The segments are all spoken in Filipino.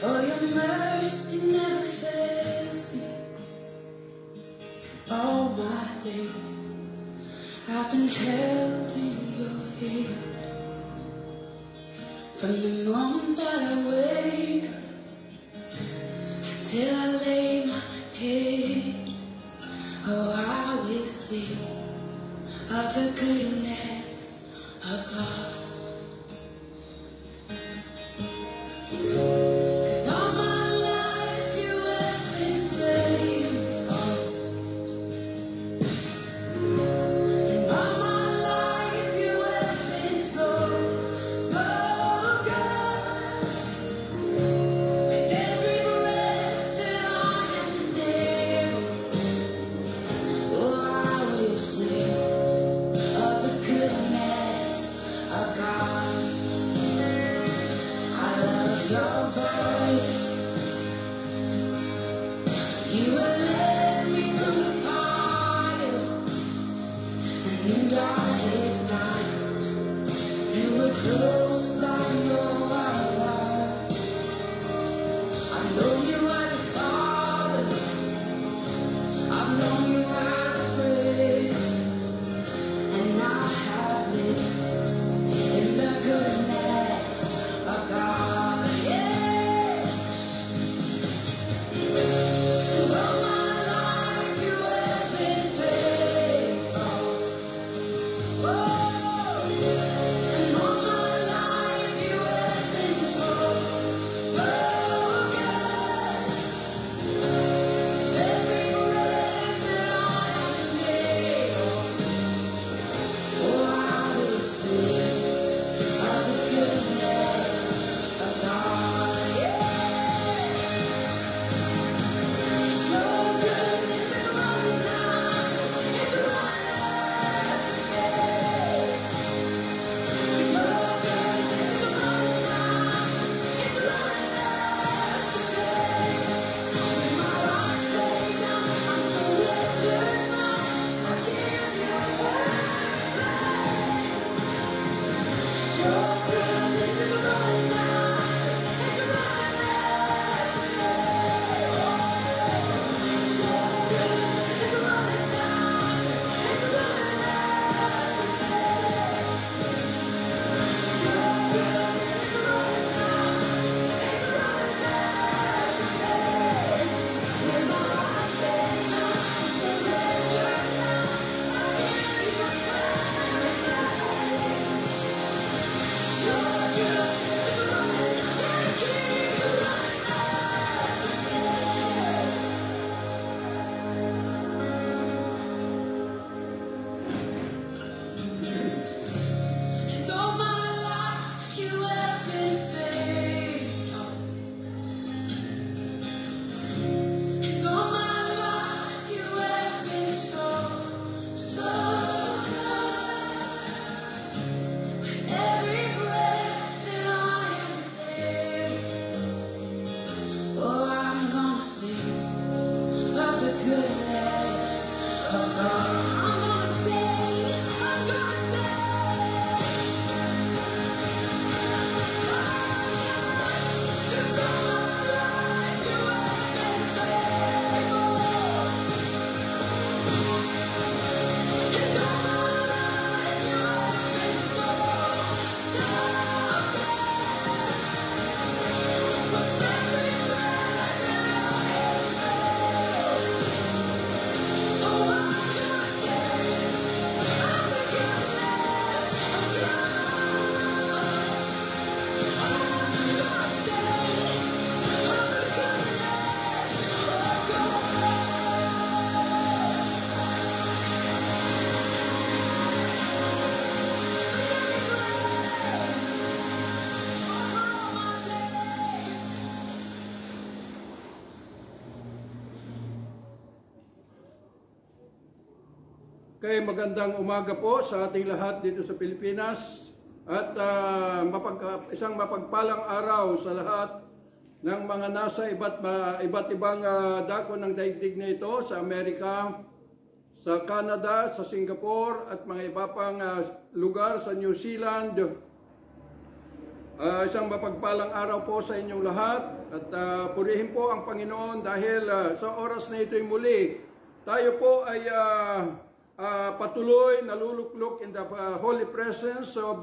Oh, your mercy never fails me. All my days I've been held in your hand. From the moment that I wake up till I lay my head, oh, I will sing of the goodness of God. 'Cause all my life you have been faithful, and all my life you have been so, so good. With every breath that I am able, oh, I will sing of the goodness of God. I love your voice. You will led me through the fire, and in darkest night, you were close like no other. I've known you as a father, I've known you as a friend, and I have lived in the goodness of God. Yeah. And all my life you have been faithful. Oh, and all my life you have been so, so good. Every breath that I am able, oh, I will sing of the goodness of God. Yeah. Your goodness is running after, it's running after me. Your goodness is running after, it's running after me. With my life laid down, I'm surrendered now. I give you everything. Your goodness is running after, it's running after me. Your goodness is running after, it's running after me. Your goodness is running after, it's running after me. With my life laid down, I'm surrendered now. I give you everything. Your goodness is running, and it keeps running after me. And all my life you have been faithful. And all my life you have been so, so good. Every breath that I am able, oh, I'm gonna sing of the goodness of God. I'm gonna sing, I'm gonna sing. Oh, yes. 'Cause all my life you have been faithful. And all my life you have been so, so good. With every breath that I am able, oh, I'm gonna sing of the goodness of God. I'm gonna sing of the goodness of God. Kay magandang umaga po sa ating lahat dito sa Pilipinas at isang mapagpalang araw sa lahat ng mga nasa iba't ibang dako ng daigdig na ito sa Amerika, sa Canada, sa Singapore at mga iba pang lugar sa New Zealand. Isang mapagpalang araw po sa inyong lahat at purihin po ang Panginoon dahil sa oras na ito'y muli tayo po ay patuloy naluluklok in the holy presence of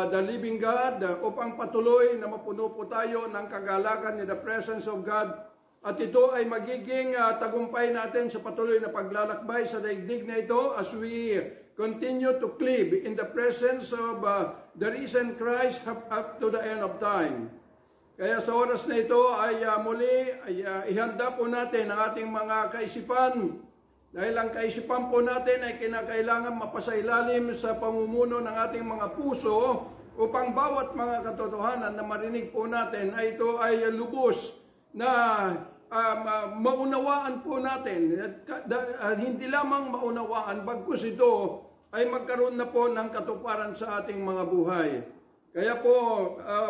the living God upang patuloy na mapuno po tayo ng kagalakan in the presence of God. At ito ay magiging tagumpay natin sa patuloy na paglalakbay sa daigdig na ito as we continue to cleave in the presence of the risen Christ up to the end of time. Kaya sa oras na ito ay muli ihanda po natin ang ating mga kaisipan dahil ang kaisipan po natin ay kinakailangan mapasailalim sa pamumuno ng ating mga puso upang bawat mga katotohanan na marinig po natin ay ito ay lubos na maunawaan po natin. Hindi lamang maunawaan, bagkus ito ay magkaroon na po ng katuparan sa ating mga buhay. Kaya po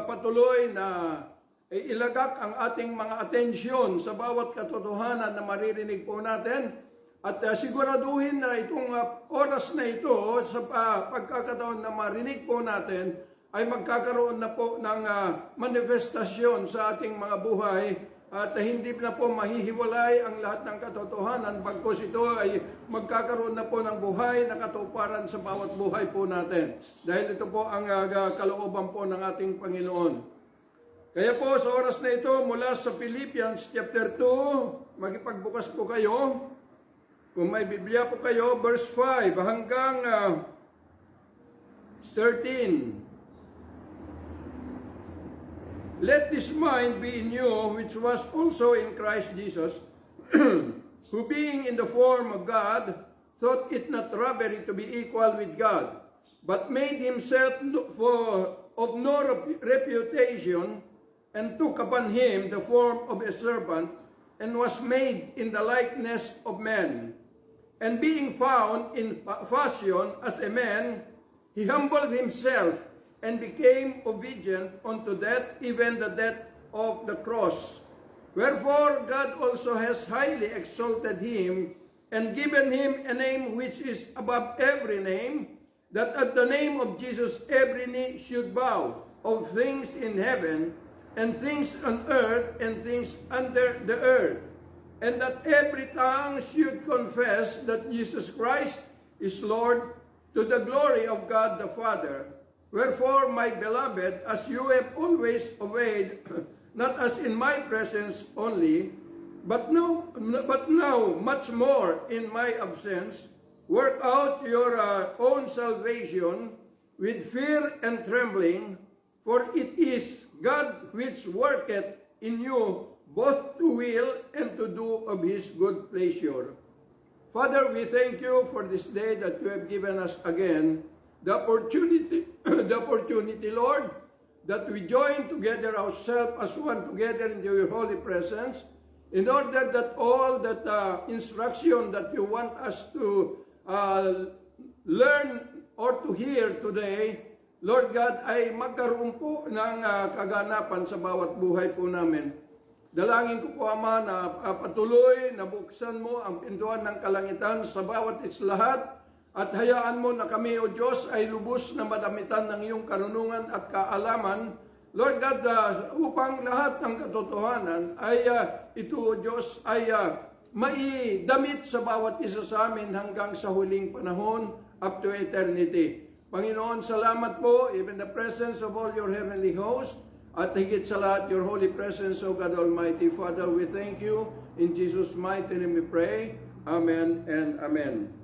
patuloy na ilagak ang ating mga atensyon sa bawat katotohanan na maririnig po natin at siguraduhin na itong oras na ito sa pagkakataon na marinig po natin ay magkakaroon na po ng manifestasyon sa ating mga buhay at hindi na po mahihiwalay ang lahat ng katotohanan bagkus ito ay magkakaroon na po ng buhay na katuparan sa bawat buhay po natin. Dahil ito po ang kalooban po ng ating Panginoon. Kaya po sa oras na ito mula sa Philippians chapter 2, magipagbukas po kayo. Kung may Biblia po kayo, verse 5 hanggang 13. Let this mind be in you, which was also in Christ Jesus, who being in the form of God, thought it not robbery to be equal with God, but made himself of no reputation, and took upon him the form of a servant, and was made in the likeness of men. And being found in fashion as a man, he humbled himself, and became obedient unto death, even the death of the cross. Wherefore God also has highly exalted him, and given him a name which is above every name, that at the name of Jesus every knee should bow, of things in heaven, and things on earth, and things under the earth, and that every tongue should confess that Jesus Christ is Lord, to the glory of God the Father. Wherefore, my beloved, as you have always obeyed, not as in my presence only, but now much more in my absence, work out your own salvation with fear and trembling, for it is God which worketh in you both to will and to do of his good pleasure. Father, we thank you for this day that you have given us again, the opportunity, Lord, that we join together ourselves as one together in your holy presence, in order that all that instruction that you want us to learn or to hear today, Lord God, ay magkaroon po ng kaganapan sa bawat buhay po namin. Dalangin ko po, Ama, na patuloy na buksan mo ang pintuan ng kalangitan sa bawat lahat. At hayaan mo na kami, O Diyos, ay lubos na madamitan ng iyong karunungan at kaalaman, Lord God, upang lahat ng katotohanan ay ito, O Diyos, ay maidamit sa bawat isa sa amin hanggang sa huling panahon up to eternity. Panginoon, salamat po, even the presence of all your heavenly host, at higit sa lahat, your holy presence, O God Almighty. Father, we thank you. In Jesus' mighty name we pray. Amen and amen.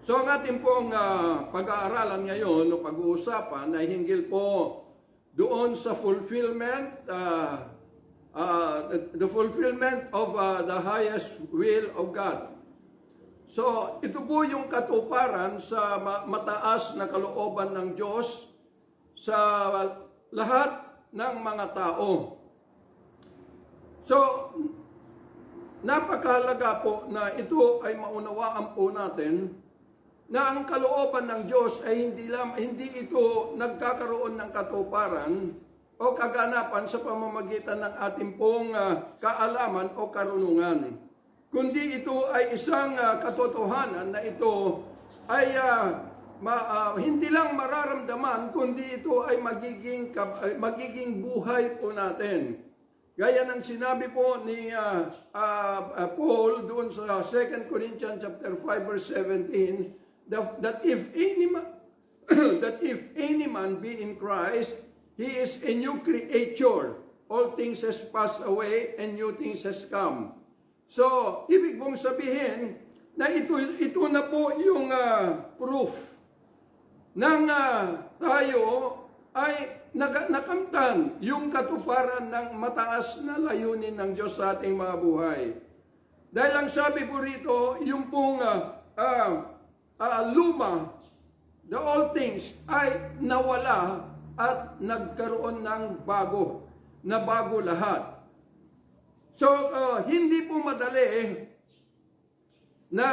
So ang ating pong pag-aaralan ngayon o pag-uusapan ay hinggil po doon sa fulfillment, the fulfillment of the highest will of God. So ito po yung katuparan sa mataas na kalooban ng Diyos sa lahat ng mga tao. So, napakahalaga po na ito ay maunawaan po natin na ang kalooban ng Diyos ay hindi ito nagkakaroon ng katuparan o kaganapan sa pamamagitan ng ating pong kaalaman o karunungan. Kundi ito ay isang katotohanan na ito ay hindi lang mararamdaman, kundi ito ay magiging buhay po natin. Gaya ng sinabi po ni Paul doon sa 2 Corinthians chapter 5 verse 17, that if any man be in Christ, he is a new creature. All things has passed away and new things has come. So, ibig mong sabihin na ito na po yung proof nang tayo ay nakamtan yung katuparan ng mataas na layunin ng Diyos sa ating mga buhay. Dahil ang sabi po rito, yung pong luma, the old things, ay nawala at nagkaroon ng bago, na bago lahat. So, hindi po madali na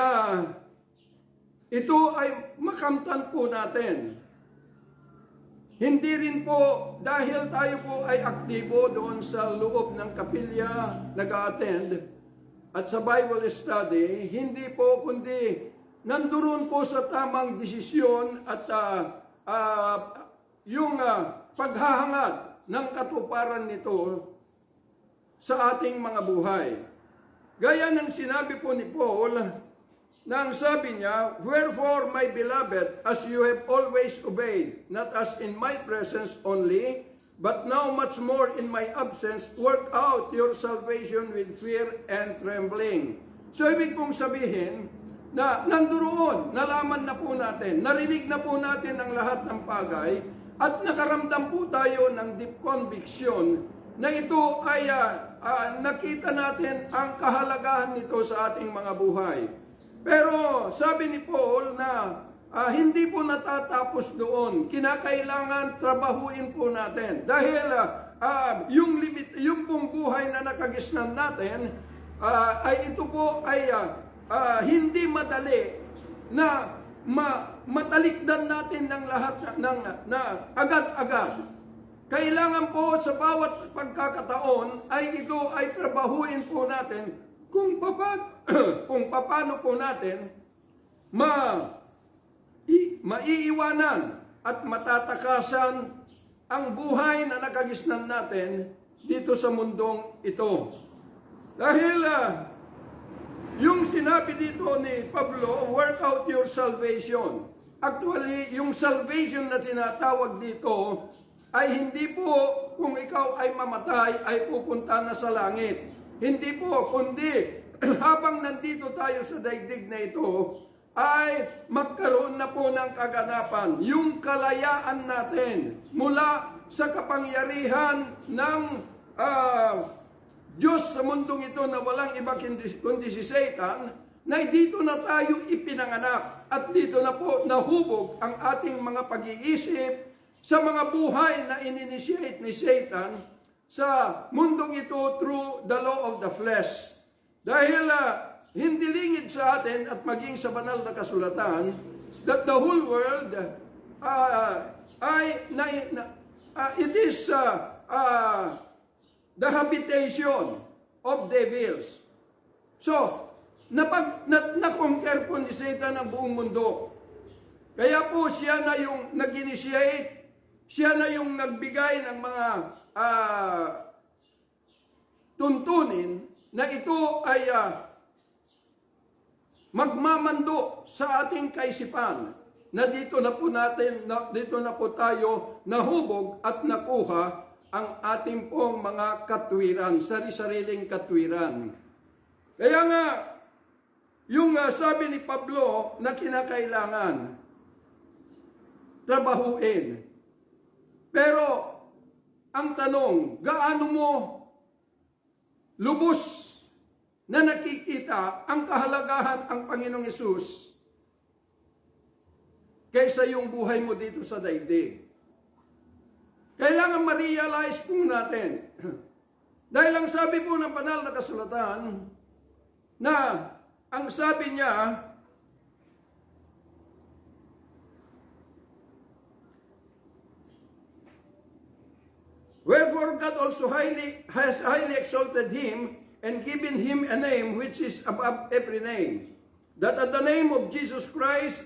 ito ay makamtan po natin. Hindi rin po dahil tayo po ay aktibo doon sa loob ng kapilya, nag-a-attend, at sa Bible study, hindi po kundi nandoon po sa tamang desisyon at yung paghahangad ng katuparan nito sa ating mga buhay. Gaya ng sinabi po ni Paul, na ang sabi niya, wherefore, my beloved, as you have always obeyed, not as in my presence only, but now much more in my absence, work out your salvation with fear and trembling. So, ibig pong sabihin, na nandoon, nalaman na po natin, narinig na po natin ang lahat ng bagay, at nakaramdam po tayo ng deep conviction na ito ay nakita natin ang kahalagahan nito sa ating mga buhay. Pero sabi ni Paul na hindi po natatapos doon. Kinakailangan trabahuin po natin. Dahil yung pong buhay na nakagisnan natin, ay ito po ay hindi madali na matalikdan natin ng lahat na agad-agad. Kailangan po sa bawat pagkakataon ay ito ay trabahuin po natin kung paano po natin maiiwanan at matatakasan ang buhay na nakagisnan natin dito sa mundong ito. Dahil yung sinabi dito ni Pablo, work out your salvation. Actually, yung salvation na tinatawag dito ay hindi po kung ikaw ay mamatay ay pupunta na sa langit. Hindi po, kundi habang nandito tayo sa daigdig na ito, ay magkaroon na po ng kaganapan. Yung kalayaan natin mula sa kapangyarihan ng Diyos sa mundong ito na walang iba kundi si Satan, na dito na tayo ipinanganak at dito na po nahubog ang ating mga pag-iisip sa mga buhay na ininitiate ni Satan sa mundong ito through the law of the flesh. Dahil hindi lingid sa atin at maging sa banal na kasulatan that the whole world it is the habitation of devils. So, na-conquer po ni Satan ang buong mundo. Kaya po siya na yung nag-initiate, siya na yung nagbigay ng mga tuntunin na ito ay magmamando sa ating kaisipan na dito na po tayo nahubog at nakuha ang ating pong mga katwiran, sari-sariling katwiran. Kaya nga, yung sabi ni Pablo na kinakailangan trabahuin. Pero, ang tanong, gaano mo lubos na nakikita ang kahalagahan ang Panginoong Hesus kaysa yung buhay mo dito sa daigdig? Kailangan ma-realize po natin. Dahil ang sabi po ng banal na kasulatan, na ang sabi niya, Wherefore God also has highly exalted him, and given him a name which is above every name, that at the name of Jesus Christ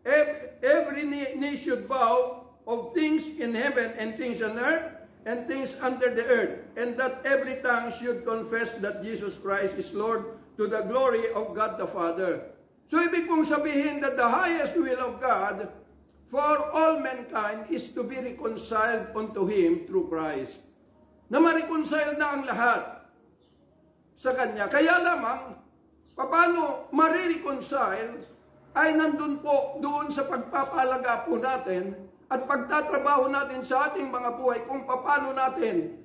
every knee should bow, of things in heaven and things on earth and things under the earth, and that every tongue should confess that Jesus Christ is Lord, to the glory of God the Father. So ibig pong sabihin that the highest will of God for all mankind is to be reconciled unto Him through Christ. Na ma-reconcile na ang lahat sa Kanya. Kaya lamang, paano marireconcile ay nandun po doon sa pagpapalaga po natin at pagtatrabaho natin sa ating mga buhay kung paano natin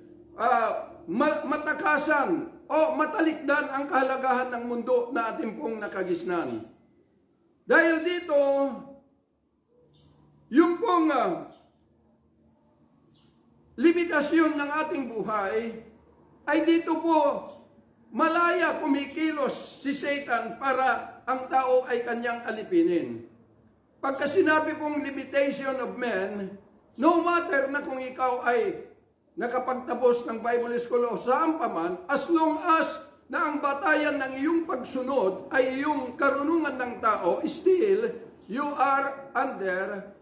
matakasan o matalikdan ang kahalagahan ng mundo na ating pong nakagisnan. Dahil dito, yung pong limitasyon ng ating buhay ay dito po malaya kumikilos si Satan para ang tao ay kanyang alipinin. Pagka sinabi pong limitation of men, no matter na kung ikaw ay nakapagtapos ng Bible School o saan pa man, as long as na ang batayan ng iyong pagsunod ay iyong karunungan ng tao, still, you are under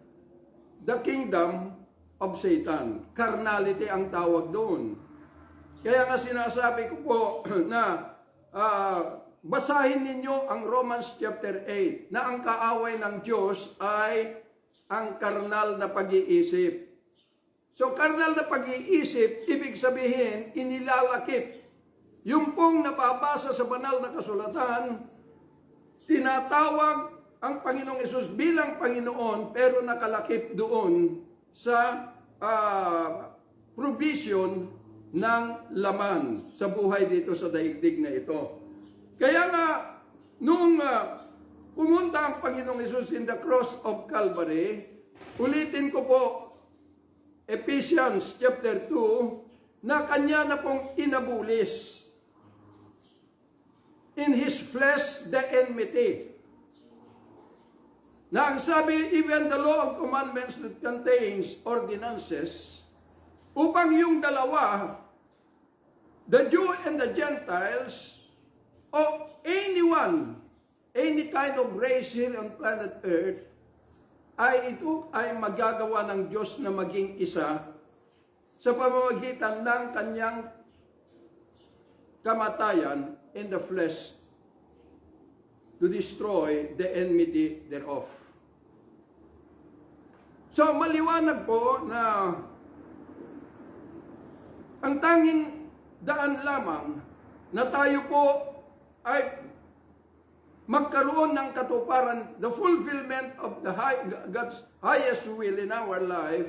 the kingdom of Satan. Carnality ang tawag doon. Kaya nga sinasabi ko po na basahin ninyo ang Romans chapter 8 na ang kaaway ng Diyos ay ang karnal na pag-iisip. So karnal na pag-iisip, ibig sabihin, inilalakip. Yung pong napabasa sa banal na kasulatan, tinatawag ang Panginoong Hesus bilang Panginoon pero nakalakip doon sa provision ng laman sa buhay dito sa daigdig na ito. Kaya nga, nung pumunta ang Panginoong Hesus in the cross of Calvary, ulitin ko po, Ephesians chapter 2, na kanya na pong inabulis in His flesh the enmity. Na ang sabi, even the law of commandments that contains ordinances, upang yung dalawa, the Jew and the Gentiles, or anyone, any kind of race here on planet Earth, ay ito ay magagawa ng Diyos na maging isa sa pamamagitan ng kanyang kamatayan in the flesh to destroy the enmity thereof. So maliwanag po na ang tanging daan lamang na tayo po ay magkaroon ng katuparan, the fulfillment of the God's highest will in our life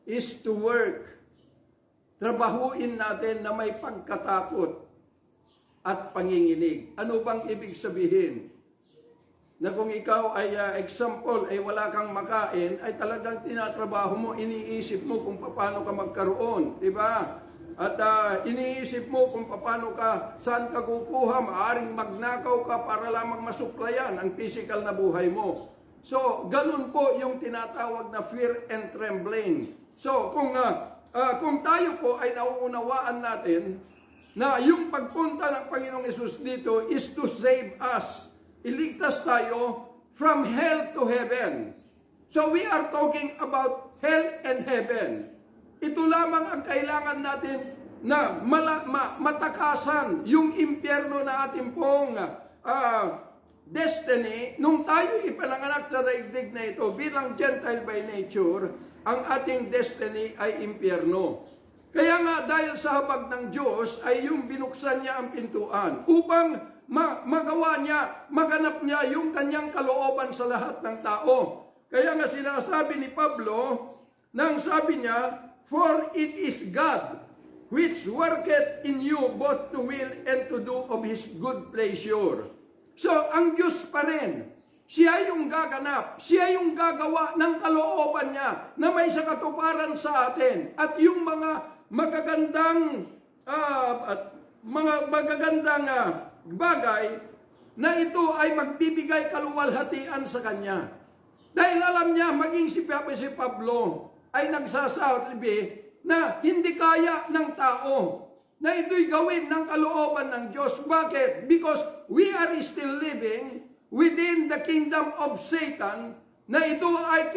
is to work. Trabahuin natin na may pagkatakot at panginginig. Ano bang ibig sabihin? Na kung ikaw ay example, ay wala kang makain, ay talagang tinatrabaho mo, iniisip mo kung paano ka magkaroon, di ba? At iniisip mo kung paano ka, saan ka kukuha, maaaring magnakaw ka para lamang masuklayan ang physical na buhay mo. So, ganun po yung tinatawag na fear and trembling. So, kung tayo po ay nauunawaan natin na yung pagpunta ng Panginoong Hesus dito is to save us. Iligtas tayo from hell to heaven. So, we are talking about hell and heaven. Ito lamang ang kailangan natin na matakasan yung impyerno na ating pong destiny. Nung tayo ipinanganak sa daigdig na ito bilang Gentile by nature, ang ating destiny ay impyerno. Kaya nga dahil sa habag ng Diyos ay yung binuksan niya ang pintuan upang magawa niya, maganap niya yung kanyang kalooban sa lahat ng tao. Kaya nga sinasabi ni Pablo, nang sabi niya, for it is God which worketh in you both to will and to do of His good pleasure. So, ang Diyos pa rin, siya yung gaganap, siya yung gagawa ng kalooban niya na may sakatuparan sa atin. At yung mga magagandang bagay na ito ay magbibigay kaluwalhatian sa Kanya. Dahil alam niya, maging si Pablo ay nagsasabi na hindi kaya ng tao na ito'y gawin ng kalooban ng Diyos. Bakit? Because we are still living within the kingdom of Satan, na ito ay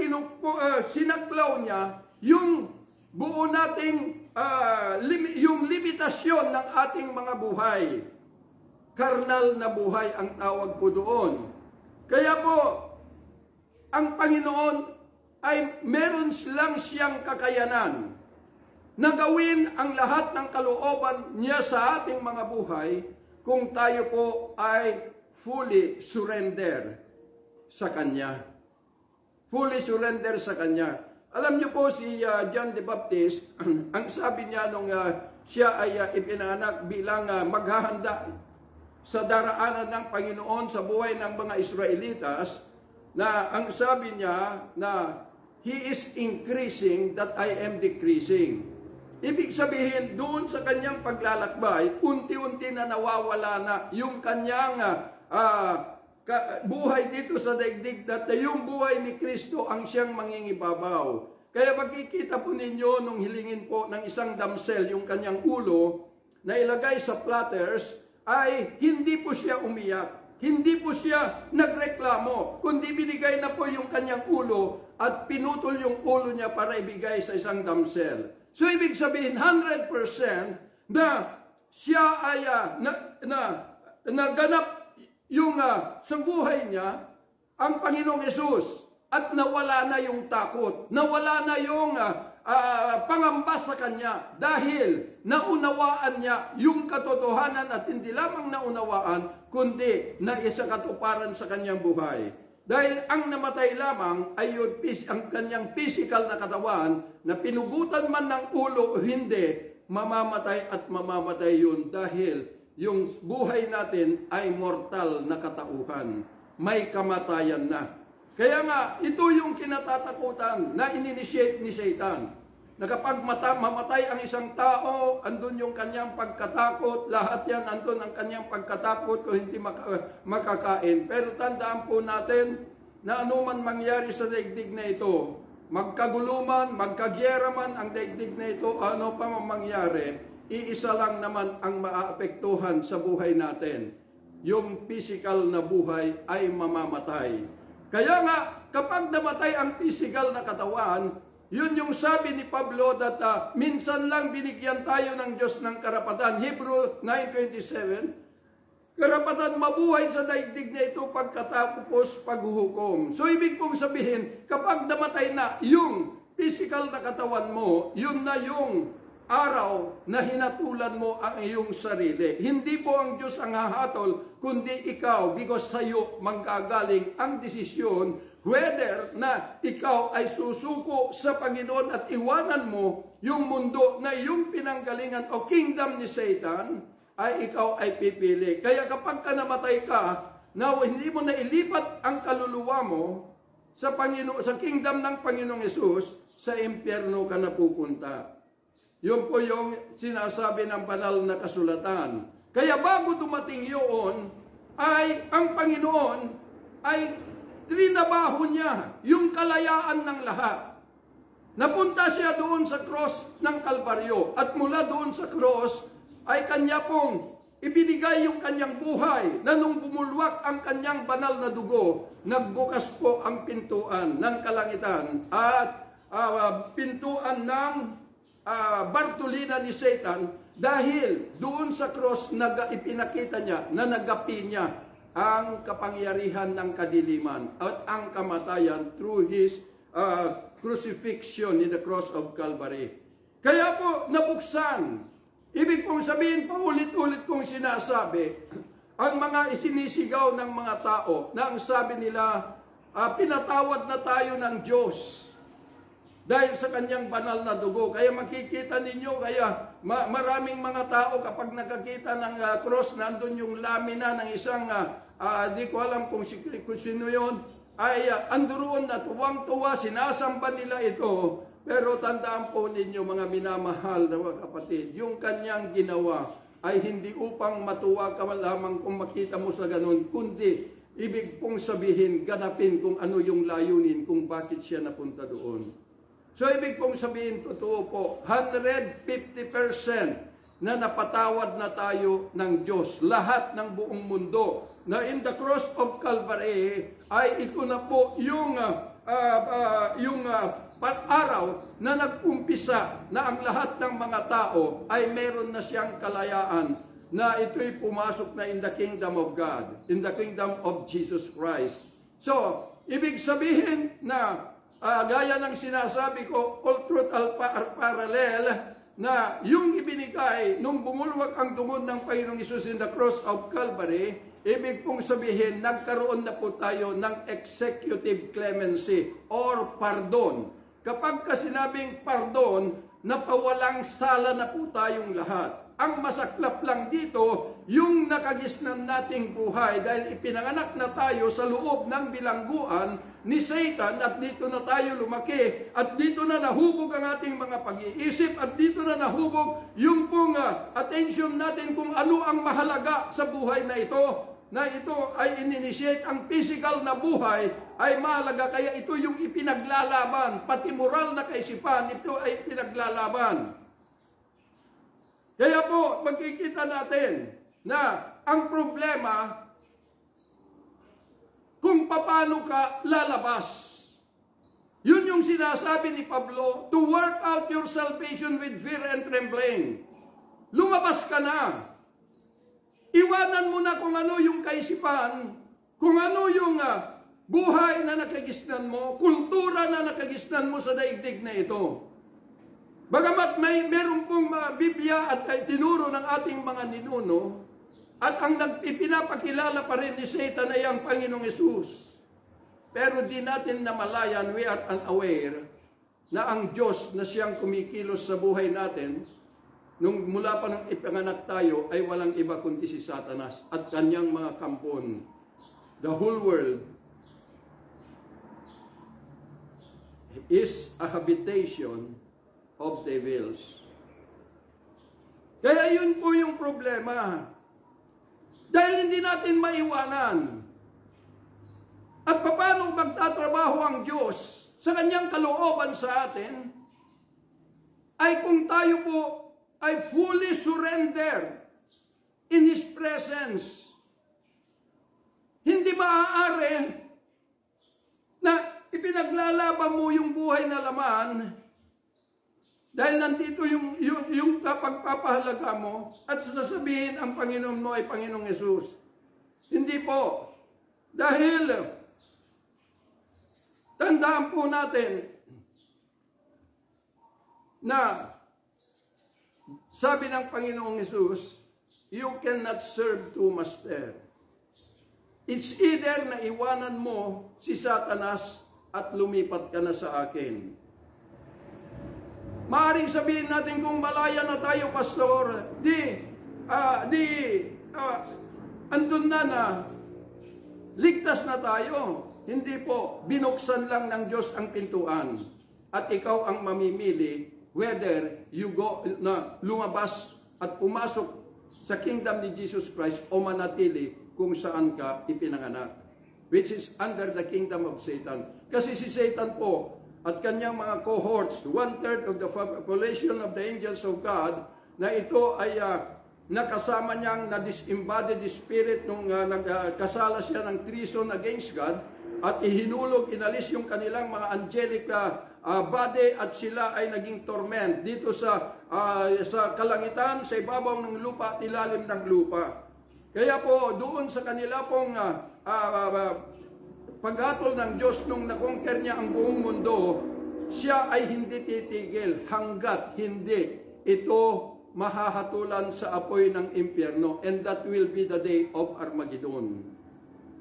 sinaklaw niya yung buo nating yung limitasyon ng ating mga buhay. Karnal na buhay ang tawag po doon. Kaya po, ang Panginoon ay meron lang siyang kakayanan na gawin ang lahat ng kalooban niya sa ating mga buhay kung tayo po ay fully surrender sa Kanya. Fully surrender sa Kanya. Alam niyo po si John the Baptist, ang sabi niya nung siya ay ipinanganak bilang maghahanda sa daraanan ng Panginoon sa buhay ng mga Israelitas, na ang sabi niya na He is increasing that I am decreasing. Ibig sabihin, doon sa kanyang paglalakbay, unti-unti na nawawala na yung kanyang buhay dito sa daigdig, at yung buhay ni Kristo ang siyang mangingibabaw. Kaya makikita po ninyo nung hilingin po ng isang damsel yung kanyang ulo na ilagay sa platters, ay hindi po siya umiyak, hindi po siya nagreklamo, kundi binigay na po yung kanyang ulo at pinutol yung ulo niya para ibigay sa isang damsel. So ibig sabihin 100% na siya ay naganap yung sa buhay niya ang Panginoong Hesus, at nawala na yung takot, nawala na yung pangamba sa kanya, dahil naunawaan niya yung katotohanan, at hindi lamang naunawaan kundi naisakatuparan sa kanyang buhay. Dahil ang namatay lamang ay yung, ang kanyang physical na katawan, na pinugutan man ng ulo o hindi, mamamatay at mamamatay yun, dahil yung buhay natin ay mortal na katauhan. May kamatayan na. Kaya nga, ito yung kinatatakutan na ininitiate ni Satan. Na kapag mamatay ang isang tao, andun yung kanyang pagkatakot, lahat yan andun ang kanyang pagkatakot o hindi makakain. Pero tandaan po natin na anuman mangyari sa daigdig na ito, magkaguluman, magkagyeraman ang daigdig na ito, ano pa mangyari, iisa lang naman ang maaapektuhan sa buhay natin. Yung physical na buhay ay mamamatay. Kaya nga, kapag namatay ang physical na katawan, yun yung sabi ni Pablo that minsan lang binigyan tayo ng Diyos ng karapatan. Hebrew 9:27, karapatan mabuhay sa daigdig na ito pagkatapos paghuhukom. So ibig pong sabihin, kapag namatay na yung physical na katawan mo, yun na yung araw na hinatulan mo ang iyong sarili. Hindi po ang Diyos ang hahatol, kundi ikaw, because sa iyo manggagaling ang desisyon whether na ikaw ay susuko sa Panginoon at iwanan mo yung mundo na iyong pinanggalingan o kingdom ni Satan, ay ikaw ay pipili. Kaya kapag ka namatay ka, na hindi mo na ilipat ang kaluluwa mo sa Panginoon, sa kingdom ng Panginoong Hesus, sa impyerno ka na pupunta. Yun po yung sinasabi ng banal na kasulatan. Kaya bago dumating yun, ay ang Panginoon ay trinabaho niya yung kalayaan ng lahat. Napunta siya doon sa cross ng Kalbaryo, at mula doon sa cross ay kanya pong ibinigay yung kanyang buhay, na nung bumulwak ang kanyang banal na dugo, nagbukas po ang pintuan ng kalangitan at pintuan ng Bartolina ni Satan, dahil doon sa cross ipinakita niya na nagapi niya ang kapangyarihan ng kadiliman at ang kamatayan through His crucifixion in the cross of Calvary. Kaya po nabuksan. Ibig pong sabihin, paulit-ulit kong sinasabi, ang mga isinisigaw ng mga tao na ang sabi nila, pinatawad na tayo ng Diyos dahil sa kanyang banal na dugo. Kaya makikita ninyo, kaya maraming mga tao kapag nakakita ng cross, nandun yung lamina ng isang, di ko alam kung sino yun, ay anduroon na tuwang-tuwa, sinasamba nila ito. Pero tandaan po ninyo, mga minamahal na mga kapatid, yung kanyang ginawa ay hindi upang matuwa ka lamang kung makita mo sa ganun, kundi ibig pong sabihin, ganapin kung ano yung layunin, kung bakit siya napunta doon. So, ibig pong sabihin, totoo po, 150% na napatawad na tayo ng Diyos. Lahat ng buong mundo na in the cross of Calvary ay ito na po yung araw na nag-umpisa na ang lahat ng mga tao ay meron na siyang kalayaan na ito'y pumasok na in the kingdom of God, in the kingdom of Jesus Christ. So, ibig sabihin na gaya ng sinasabi ko, all truth are parallel, na yung ibinigay nung bumulwag ang dugo ng Panginoong Hesus in the cross of Calvary, ibig pong sabihin, nagkaroon na po tayo ng executive clemency or pardon. Kapag sinabing pardon, napawalang sala na po tayong lahat. Ang masaklap lang dito, yung nakagisnan nating buhay dahil ipinanganak na tayo sa loob ng bilangguan ni Satan at dito na tayo lumaki at dito na nahubog ang ating mga pag-iisip at dito na nahubog yung pong attention natin kung ano ang mahalaga sa buhay na ito ay ininitiate ang physical na buhay ay mahalaga, kaya ito yung ipinaglalaban, pati moral na kaisipan, ito ay ipinaglalaban. Kaya po, magkikita natin na ang problema kung paano ka lalabas. Yun yung sinasabi ni Pablo, to work out your salvation with fear and trembling. Lumabas ka na. Iwanan mo na kung ano yung kaisipan, kung ano yung buhay na nakagisnan mo, kultura na nakagisnan mo sa daigdig na ito. Bagamat meron pong Biblia at tinuro ng ating mga ninuno, at ang ipinapakilala pa rin ni Satan ay ang Panginoong Hesus. Pero di natin namalayan, we are unaware, na ang Diyos na siyang kumikilos sa buhay natin, nung mula pa nang ipanganak tayo, ay walang iba kundi si Satanas at kanyang mga kampon. The whole world is a habitation of devils. Kaya yun po yung problema. Dahil hindi natin maiwanan. At paano magtatrabaho ang Diyos sa kanyang kalooban sa atin, ay kung tayo po ay fully surrender in His presence. Hindi maaari na ipinaglalaban mo yung buhay na laman dahil nandito yung pagpapahalaga mo at sasabihin ang Panginoon mo ay Panginoong Hesus. Hindi po. Dahil tandaan po natin na sabi ng Panginoong Hesus, you cannot serve two masters. It's either na iwanan mo si Satanas at lumipat ka na sa akin. Maaring sabihin natin kung malaya na tayo, Pastor, andun na ligtas na tayo. Hindi po, binuksan lang ng Diyos ang pintuan at ikaw ang mamimili whether you go na lumabas at pumasok sa kingdom ni Jesus Christ o manatili kung saan ka ipinanganak, which is under the kingdom of Satan. Kasi si Satan po at kanyang mga cohorts, 1/3 of the population of the angels of God, na ito ay nakasama niyang na-disembodied spirit nung nagkasala siya ng treason against God at ihinulog, inalis yung kanilang mga angelic body at sila ay naging torment dito sa kalangitan, sa ibabaw ng lupa at ilalim ng lupa. Kaya po doon sa kanila pong paghatol ng Diyos nung nakonquer niya ang buong mundo, siya ay hindi titigil hanggat hindi ito mahahatulan sa apoy ng impyerno, and that will be the day of Armageddon.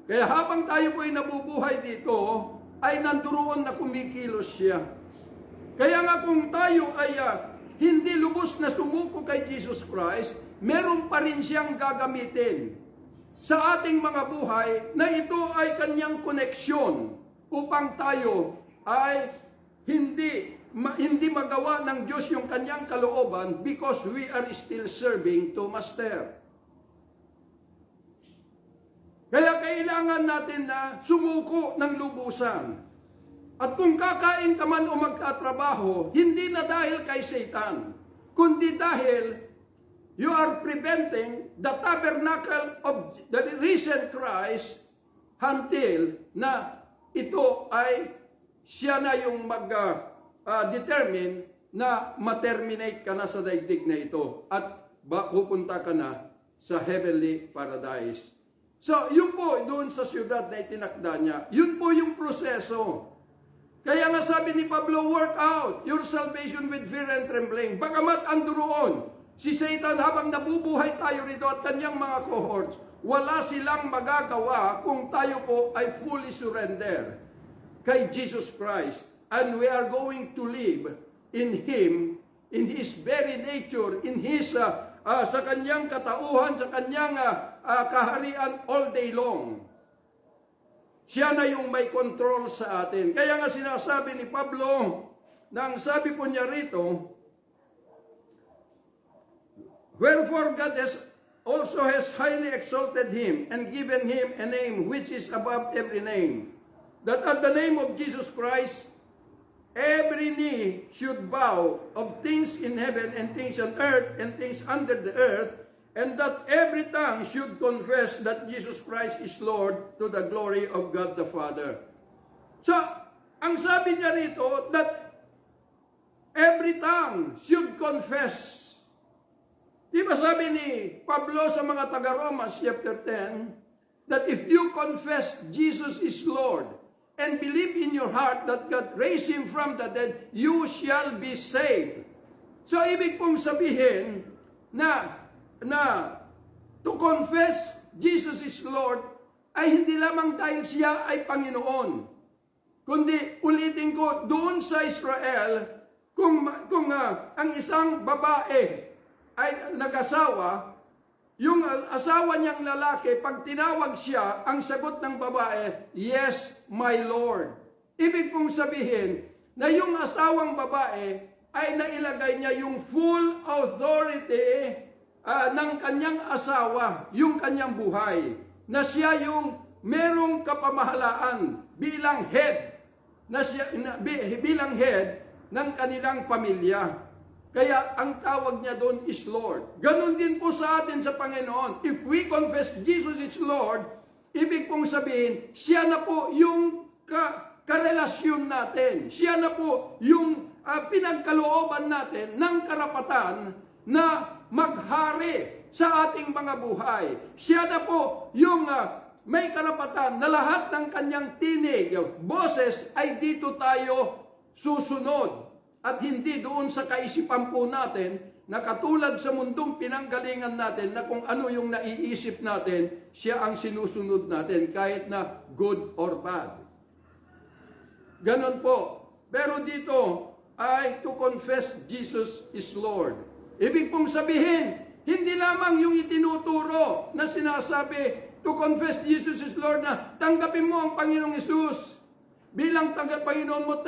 Kaya habang tayo po ay nabubuhay dito, ay nanduroon na kumikilos siya. Kaya nga kung tayo ay hindi lubos na sumuko kay Jesus Christ, meron pa rin siyang gagamitin sa ating mga buhay na ito ay kanyang koneksyon upang tayo ay hindi magawa ng Diyos yung kanyang kalooban because we are still serving to master. Kaya kailangan natin na sumuko ng lubusan. At kung kakain ka man o magtatrabaho, hindi na dahil kay Satan, kundi dahil you are preventing the tabernacle of the risen Christ until na ito ay siya na yung mag-determine na ma-terminate ka na sa daigdig na ito at pupunta ka na sa heavenly paradise. So, yun po doon sa siyudad na itinakda niya. Yun po yung proseso. Kaya nga sabi ni Pablo, work out your salvation with fear and trembling. Bagamat anduroon, si Satan habang nabubuhay tayo rito at kanyang mga cohorts, wala silang magagawa kung tayo po ay fully surrender kay Jesus Christ. And we are going to live in Him, in His very nature, in His, sa kanyang katauhan, sa kanyang kaharian all day long. Siya na yung may control sa atin. Kaya nga sinasabi ni Pablo, nang sabi po niya rito, wherefore God also has highly exalted Him and given Him a name which is above every name, that at the name of Jesus Christ, every knee should bow of things in heaven and things on earth and things under the earth, and that every tongue should confess that Jesus Christ is Lord to the glory of God the Father. So, ang sabi niya rito, that every tongue should confess. Di ba sabi ni Pablo sa mga taga-Romans chapter 10, that if you confess Jesus is Lord, and believe in your heart that God raised Him from the dead, you shall be saved. So, ibig pong sabihin na to confess Jesus is Lord ay hindi lamang dahil siya ay Panginoon, kundi ulitin ko, doon sa Israel, kung ang isang babae ay nag-asawa, yung asawa niyang lalaki, pag tinawag siya, ang sagot ng babae, yes, my Lord. Ibig pong sabihin na yung asawang babae ay nailagay niya yung full authority ng kanyang asawa, yung kanyang buhay, na siya yung merong kapamahalaan bilang head, bilang head ng kanilang pamilya. Kaya ang tawag niya doon is Lord. Ganon din po sa atin sa Panginoon. If we confess Jesus is Lord, ibig pong sabihin, siya na po yung karelasyon natin. Siya na po yung pinagkalooban natin ng karapatan na maghari sa ating mga buhay. Siya na po yung may karapatan na lahat ng kanyang tinig, boses, ay dito tayo susunod. At hindi doon sa kaisipan po natin na katulad sa mundong pinanggalingan natin na kung ano yung naiisip natin, siya ang sinusunod natin kahit na good or bad. Ganon po. Pero dito ay to confess Jesus is Lord. Ibig pong sabihin, hindi lamang yung itinuturo na sinasabi to confess Jesus is Lord na tanggapin mo ang Panginoong Hesus bilang Panginoon mo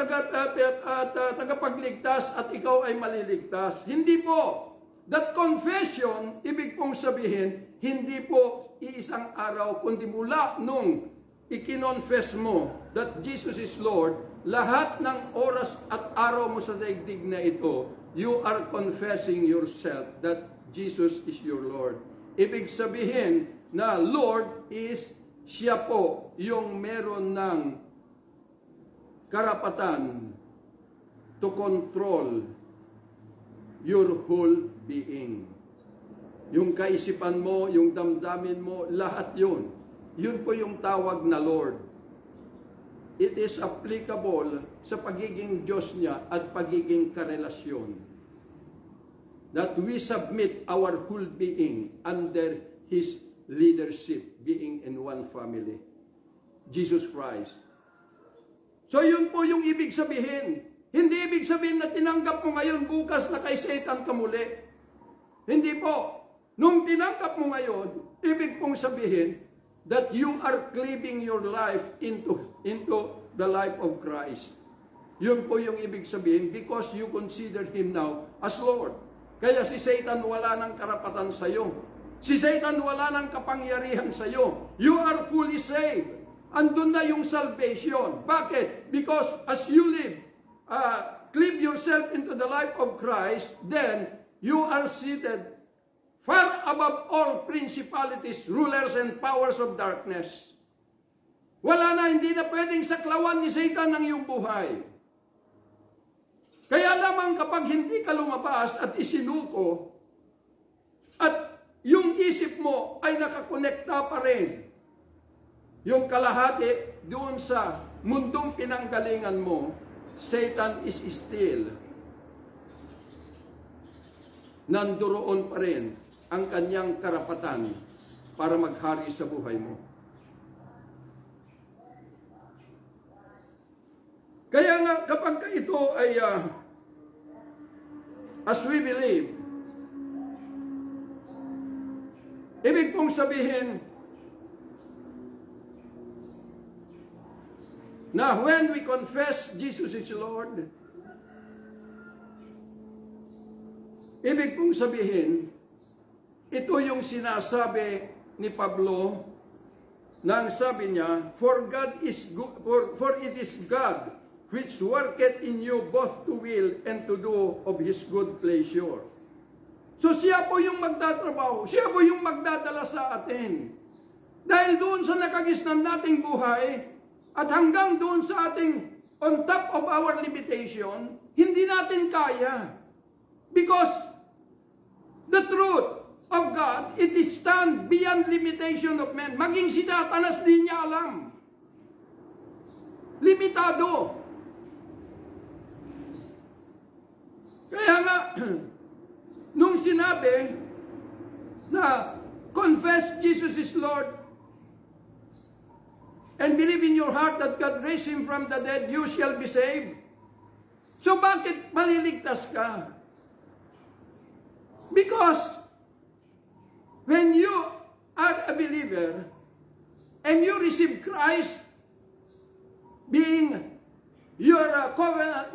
tagapagligtas at ikaw ay maliligtas. Hindi po. That confession, ibig pong sabihin, hindi po iisang araw, kundi mula nung ikinonfess mo that Jesus is Lord, lahat ng oras at araw mo sa daigdig na ito, you are confessing yourself that Jesus is your Lord. Ibig sabihin na Lord is siya po yung meron ng karapatan to control your whole being. Yung kaisipan mo, yung damdamin mo, lahat yun. Yun po yung tawag na Lord. It is applicable sa pagiging Diyos niya at pagiging karelasyon. That we submit our whole being under His leadership, being in one family. Jesus Christ. So yun po yung ibig sabihin. Hindi ibig sabihin na tinanggap mo ngayon, bukas na kay Satan ka muli. Hindi po. Nung tinanggap mo ngayon, ibig pong sabihin that you are cleaving your life into the life of Christ. Yun po yung ibig sabihin because you consider Him now as Lord. Kaya si Satan wala ng karapatan sa iyo. Si Satan wala ng kapangyarihan sa iyo. You are fully saved. andun na yung salvation. Bakit? Because as you live, cleave yourself into the life of Christ, then you are seated far above all principalities, rulers, and powers of darkness. Wala na, hindi na pwedeng saklawan ni Satan ang iyong buhay. Kaya lamang kapag hindi ka lumabas at isinuko, at yung isip mo ay nakakonekta pa rin, yung kalahati doon sa mundong pinanggalingan mo, Satan is still nanduroon pa rin ang kanyang karapatan para maghari sa buhay mo. Kaya nga kapag ito ay as we believe, ibig pong sabihin na when we confess Jesus is Lord, ibig pong sabihin, ito yung sinasabi ni Pablo nang sabi niya, for it is God which worketh in you both to will and to do of His good pleasure. So siya po yung magtatrabaho, siya po yung magdadala sa atin. Dahil doon sa nakagisnan nating buhay, at hanggang doon sa ating on top of our limitation, hindi natin kaya. Because the truth of God, it is stand beyond limitation of men. Maging si Satanas di niya alam. Limitado. Kaya nga, nung sinabi na confess Jesus is Lord and believe in your heart that God raised Him from the dead, you shall be saved. So bakit maliligtas ka? Because when you are a believer and you receive Christ being your covenant,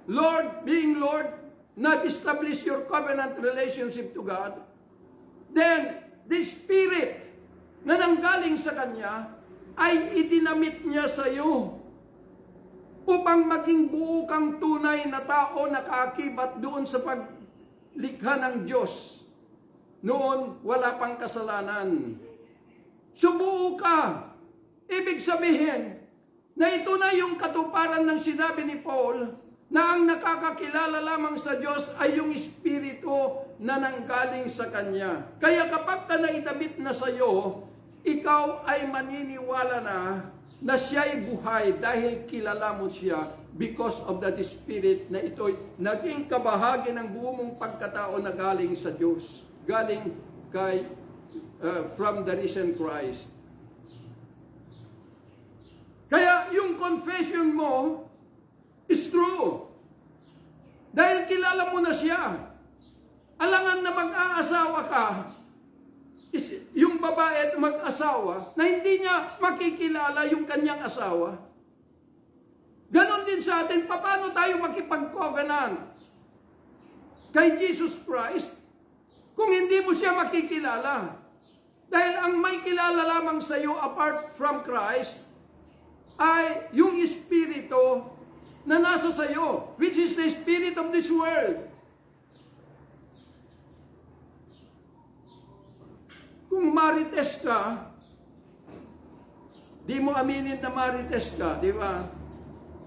Lord, being Lord, not establish your covenant relationship to God, then the Spirit na nanggaling sa Kanya ay idinamit niya sa iyo upang maging buo kang tunay na tao na kaakibat doon sa paglikha ng Diyos. Noon, wala pang kasalanan. Subuo ka. Ibig sabihin na ito na yung katuparan ng sinabi ni Paul na ang nakakakilala lamang sa Diyos ay yung Espiritu na nanggaling sa Kanya. Kaya kapag ka naidabit na sa iyo, ikaw ay maniniwala na siya'y buhay dahil kilala mo siya because of that Spirit na ito'y naging kabahagi ng buo mong pagkatao na galing sa Diyos. Galing kay, from the risen Christ. Kaya yung confession mo is true. Dahil kilala mo na siya. Alangan na mag-aasawa ka, yung babae at mag-asawa, na hindi niya makikilala yung kanyang asawa. Ganon din sa atin, paano tayo makipag-covenant kay Jesus Christ kung hindi mo siya makikilala? Dahil ang may kilala lamang sa iyo apart from Christ ay yung Espiritu na nasa sa iyo, which is the spirit of this world. Kung marites ka, di mo aminin na marites ka, di ba?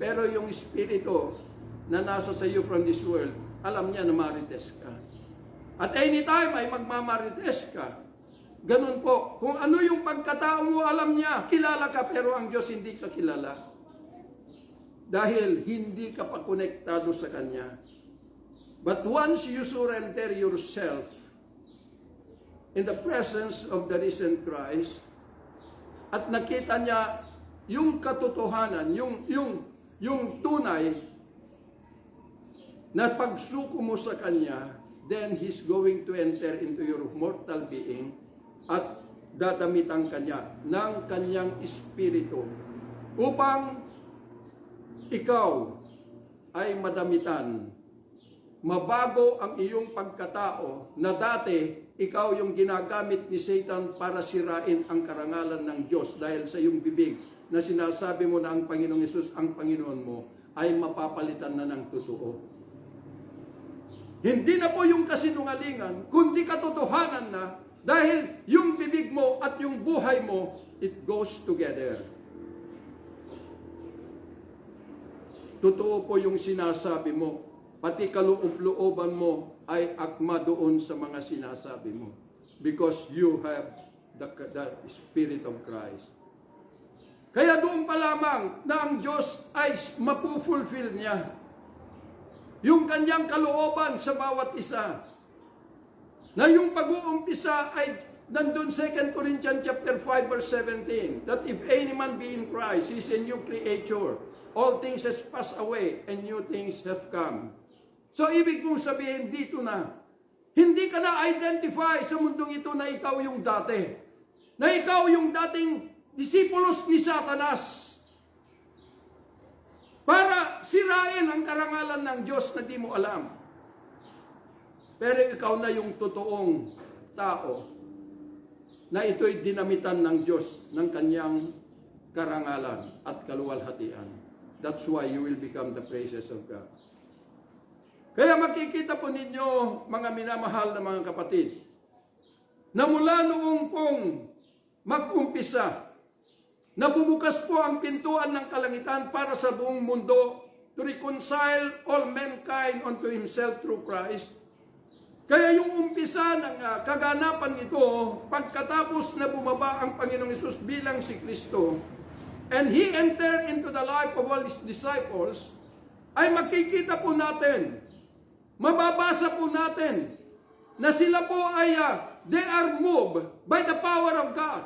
Pero yung Espiritu na nasa sa iyo from this world, alam niya na marites ka. At anytime ay magmamarites ka. Ganun po. Kung ano yung pagkatao mo, alam niya. Kilala ka, pero ang Diyos hindi ka kilala. Dahil hindi ka pa konektado sa Kanya. But once you surrender yourself in the presence of the risen Christ, at nakita niya yung katotohanan, yung tunay na pagsuko mo sa Kanya, then He's going to enter into your mortal being at dadamitan Kanya ng Kanyang Espiritu upang ikaw ay madamitan. Mabago ang iyong pagkatao na dati ikaw yung ginagamit ni Satan para sirain ang karangalan ng Diyos dahil sa iyong bibig na sinasabi mo na ang Panginoong Hesus, ang Panginoon mo, ay mapapalitan na ng totoo. Hindi na po yung kasinungalingan, kundi katotohanan na dahil yung bibig mo at yung buhay mo, it goes together. Totoo po yung sinasabi mo, pati kaloob-looban mo ay akma doon sa mga sinasabi mo. Because you have the Spirit of Christ. Kaya doon pa lamang na ang Diyos ay mapufulfill niya yung kanyang kalooban sa bawat isa. Na yung pag-uumpisa ay nandun 2 Corinthians chapter 5 verse 17, that if any man be in Christ, he is a new creature. All things has passed away and new things have come. So, ibig kong sabihin dito na, hindi ka na-identify sa mundong ito na ikaw yung dati. Na ikaw yung dating disipulos ni Satanas. Para sirain ang karangalan ng Diyos na di mo alam. Pero ikaw na yung totoong tao na ito'y dinamitan ng Diyos ng kanyang karangalan at kaluwalhatian. That's why you will become the praises of God. Kaya makikita po ninyo, mga minamahal na mga kapatid, na mula noong pong mag-umpisa, nabubukas po ang pintuan ng kalangitan para sa buong mundo to reconcile all mankind unto Himself through Christ. Kaya yung umpisa ng kaganapan nito, pagkatapos na bumaba ang Panginoong Hesus bilang si Kristo, and He entered into the life of all His disciples, ay makikita po natin, mababasa po natin, na sila po ay, they are moved by the power of God.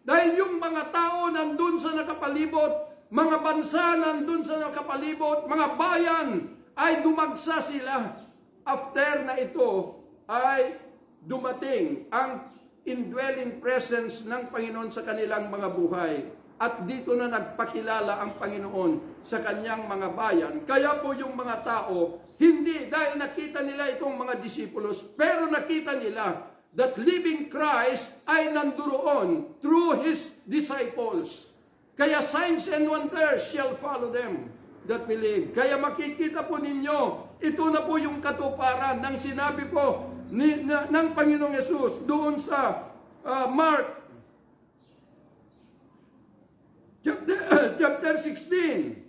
Dahil yung mga tao nandun sa nakapalibot, mga bansa nandun sa nakapalibot, mga bayan, ay dumagsa sila. After na ito, ay dumating ang indwelling presence ng Panginoon sa kanilang mga buhay. At dito na nagpakilala ang Panginoon sa kanyang mga bayan. Kaya po yung mga tao, hindi dahil nakita nila itong mga disipulos, pero nakita nila that living Christ ay nanduroon through His disciples. Kaya signs and wonders shall follow them that believe. Kaya makikita po ninyo, ito na po yung katuparan ng sinabi po ng Panginoong Hesus doon sa Mark chapter 16,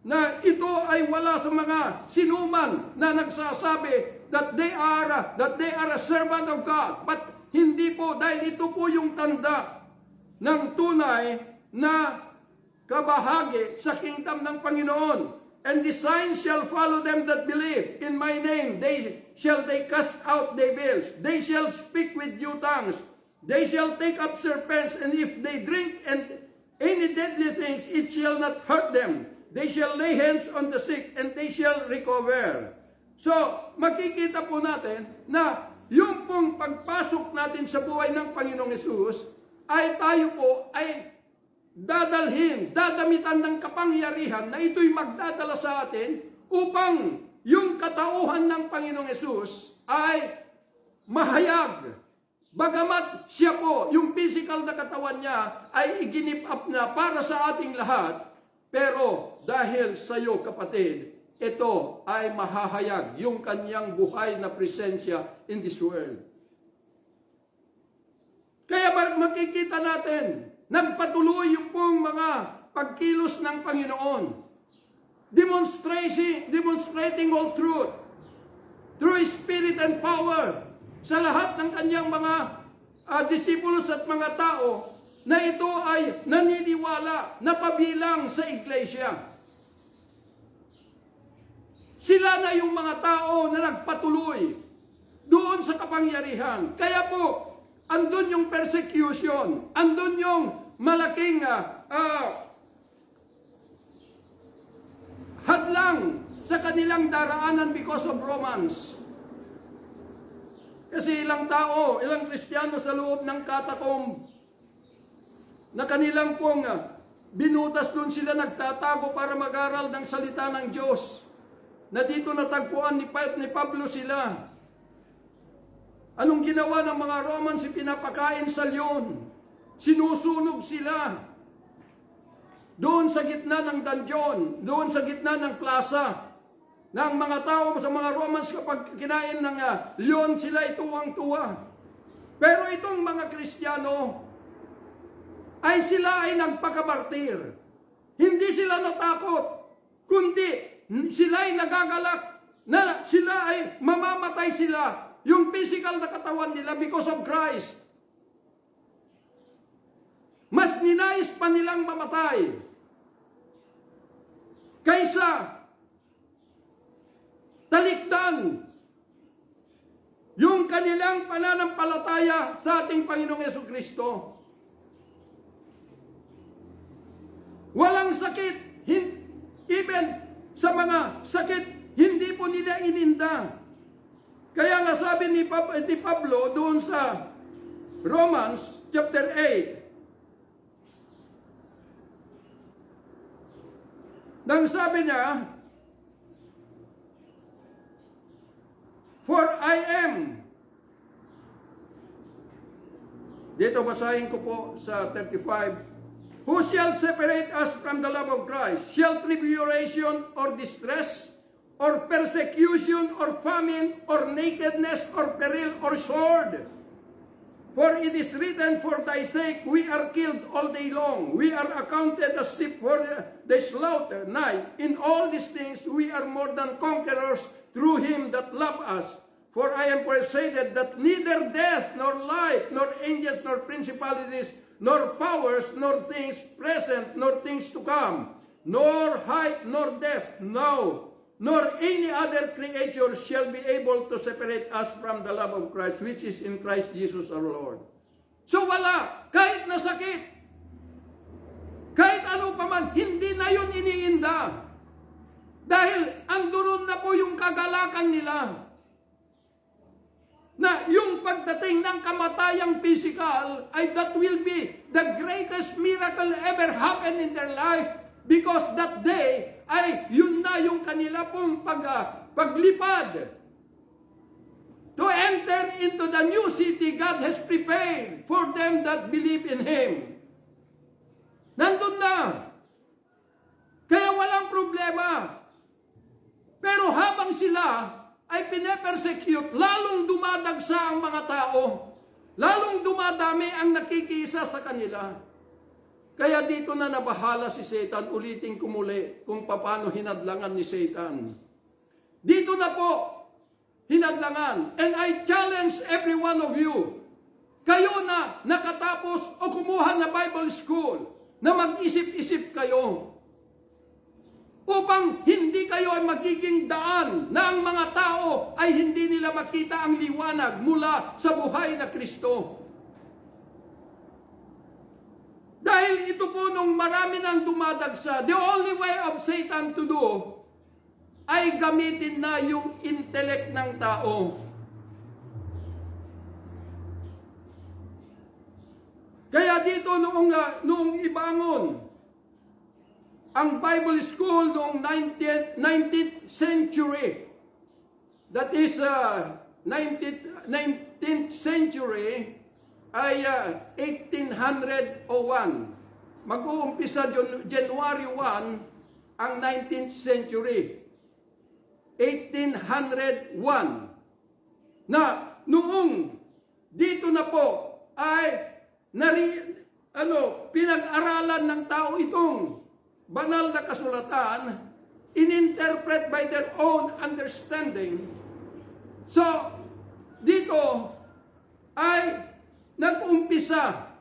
na ito ay wala sa mga sinuman na nagsasabi that they are a servant of God. But hindi po, dahil ito po yung tanda ng tunay na kabahagi sa kingdom ng Panginoon. And the signs shall follow them that believe. In my name, they cast out devils. They shall speak with new tongues. They shall take up serpents, and if they drink any deadly things, it shall not hurt them. They shall lay hands on the sick, and they shall recover. So, makikita po natin na yung pong pagpasok natin sa buhay ng Panginoong Hesus, ay tayo po ay dadamitan ng kapangyarihan na ito'y magdadala sa atin upang yung katauhan ng Panginoong Hesus ay mahayag. Bagamat siya po, yung physical na katawan niya ay iginip up na para sa ating lahat, pero dahil sa iyo, kapatid, ito ay mahahayag yung kanyang buhay na presensya in this world. Kaya makikita natin, nagpatuloy yung pong mga pagkilos ng Panginoon, demonstrating all truth through His Spirit and power sa lahat ng kanyang mga disipulos at mga tao na ito ay naniniwala na pabilang sa iglesia. Sila na yung mga tao na nagpatuloy doon sa kapangyarihan. Kaya po, andun yung persecution, andun yung malaking hadlang sa kanilang daraanan because of Romans. Kasi ilang tao, ilang Kristiyano sa loob ng katakomb na kanilang pong binutas doon sila nagtatago para mag-aral ng salita ng Diyos. Na dito natagpuan ni Pablo sila. Anong ginawa ng mga Romans? Pinapakain sa leon. Sinusunog sila. Doon sa gitna ng dungeon, doon sa gitna ng plaza, ng mga tao sa mga Romans, kapag kinain ng leon, sila tuwang-tuwa. Pero itong mga Kristiyano, sila ay nagpakamartir. Hindi sila natakot, kundi sila ay nagagalak, na sila ay mamamatay sila, yung physical na katawan nila because of Christ. Mas ninais pa nilang mamatay kaysa talikdan yung kanilang pananampalataya sa ating Panginoong Jesucristo. Walang sakit, even sa mga sakit, hindi po nila ininda. Kaya nga sabi ni Pablo doon sa Romans chapter 8, nang sabi niya, for I am, dito basahin ko po sa 35, who shall separate us from the love of Christ? Shall tribulation or distress, or persecution, or famine, or nakedness, or peril, or sword? For it is written, for thy sake we are killed all day long. We are accounted as sheep for the slaughter. Nay, in all these things we are more than conquerors through him that loved us. For I am persuaded that neither death, nor life, nor angels, nor principalities, nor powers, nor things present, nor things to come, nor height, nor depth, no, nor any other creature shall be able to separate us from the love of Christ, which is in Christ Jesus our Lord. So wala, kahit na sakit, kahit ano pa man, hindi na yun iniinda. Dahil andoon na po yung kagalakan nila. Na yung pagdating ng kamatayang physical, ay that will be the greatest miracle ever happen in their life. Because that day, ay yun na yung kanila pong paglipad. To enter into the new city God has prepared for them that believe in Him. Nandun na. Kaya walang problema. Pero habang sila ay pinapersecute, lalong dumadagsa ang mga tao. Lalong dumadami ang nakikisa sa kanila. Kaya dito na nabahala si Satan, ulitin ko muli kung paano hinadlangan ni Satan. Dito na po, hinadlangan. And I challenge every one of you, kayo na nakatapos o kumuha na Bible school, na mag-isip-isip kayo, upang hindi kayo ay magiging daan na ang mga tao ay hindi nila makita ang liwanag mula sa buhay na Kristo. Dahil ito po nung marami nang dumadagsa, the only way of Satan to do ay gamitin na yung intellect ng tao. Kaya dito noong ibangon ang Bible School noong 19th century, that is 19th century, ay 1801. Mag-uumpisa January 1 ang 19th century. 1801. Na noong dito na po ay pinag-aralan ng tao itong banal na kasulatan, in-interpret by their own understanding. So, dito ay nag-umpisa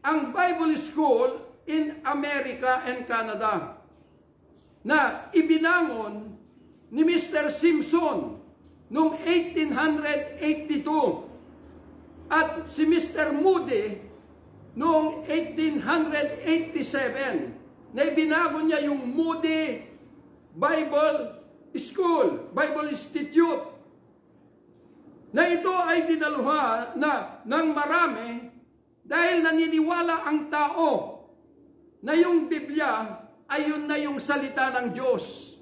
ang Bible School in America and Canada na ibinangon ni Mr. Simpson noong 1882 at si Mr. Moody noong 1887 na ibinangon niya yung Moody Bible School, Bible Institute, na ito ay dinaluha ng marami dahil naniniwala ang tao na yung Biblia ay yun na yung salita ng Diyos.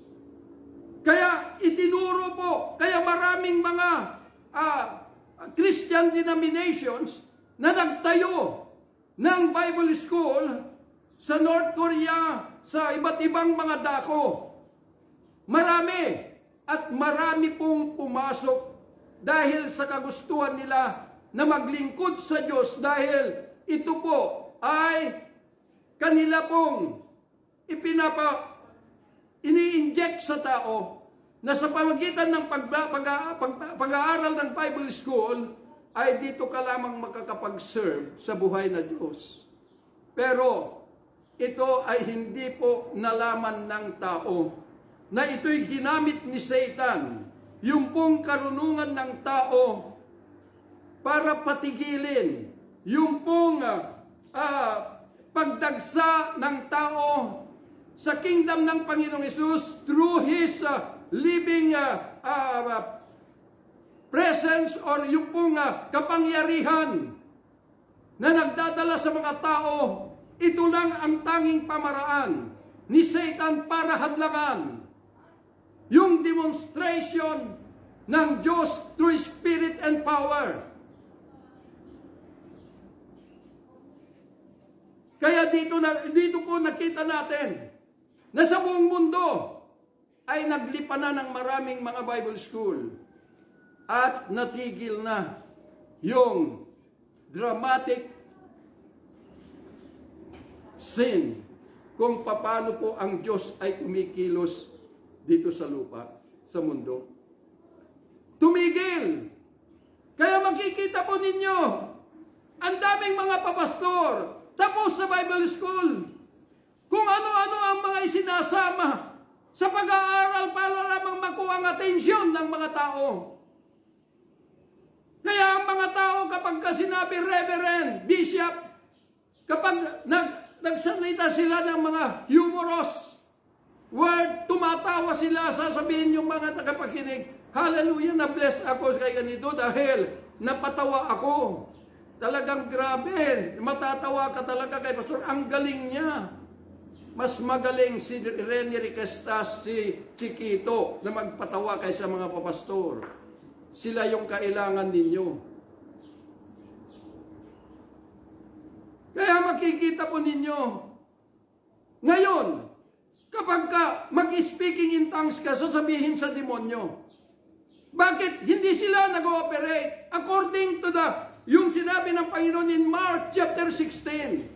Kaya itinuro po, kaya maraming mga Christian denominations na nagtayo ng Bible School sa North Korea, sa iba't ibang mga dako. Marami at marami pong pumasok dahil sa kagustuhan nila na maglingkod sa Diyos, dahil ito po ay kanila pong ini-inject sa tao na sa pamagitan ng pag-aaral ng Bible School ay dito ka lamang makakapag-serve sa buhay na Diyos. Pero ito ay hindi po nalaman ng tao na ito'y ginamit ni Satan, yung pong karunungan ng tao para patigilin yung pong pagdagsa ng tao sa kingdom ng Panginoong Hesus through His living presence, or yung pong kapangyarihan na nagdadala sa mga tao. Ito lang ang tanging pamaraan ni Satan para hadlangan yung demonstration ng Diyos through Spirit and power. Kaya dito po nakita natin na sa buong mundo ay naglipa na ng maraming mga Bible school at natigil na yung dramatic sin kung paano po ang Diyos ay kumikilos dito sa lupa, sa mundo. Tumigil. Kaya makikita po ninyo, ang daming mga papastor tapos sa Bible School, kung ano-ano ang mga isinasama sa pag-aaral para lamang makuha ang atensyon ng mga tao. Kaya ang mga tao kapag sinabi reverend, bishop, kapag nagsalita sila ng mga humorous word, tumatawa sila, sasabihin yung mga tagapakinig, hallelujah, na-bless ako kay ganito dahil napatawa ako. Talagang grabe, matatawa ka talaga kay Pastor. Ang galing niya. Mas magaling si Rene Riquestas, si Chiquito na magpatawa kaysa mga papastor. Sila yung kailangan ninyo. Kaya makikita po ninyo, ngayon, kapag ka mag-speaking in tongues ka, sasabihin sa demonyo, bakit hindi sila nag-ooperate according to yung sinabi ng Panginoon in Mark chapter 16,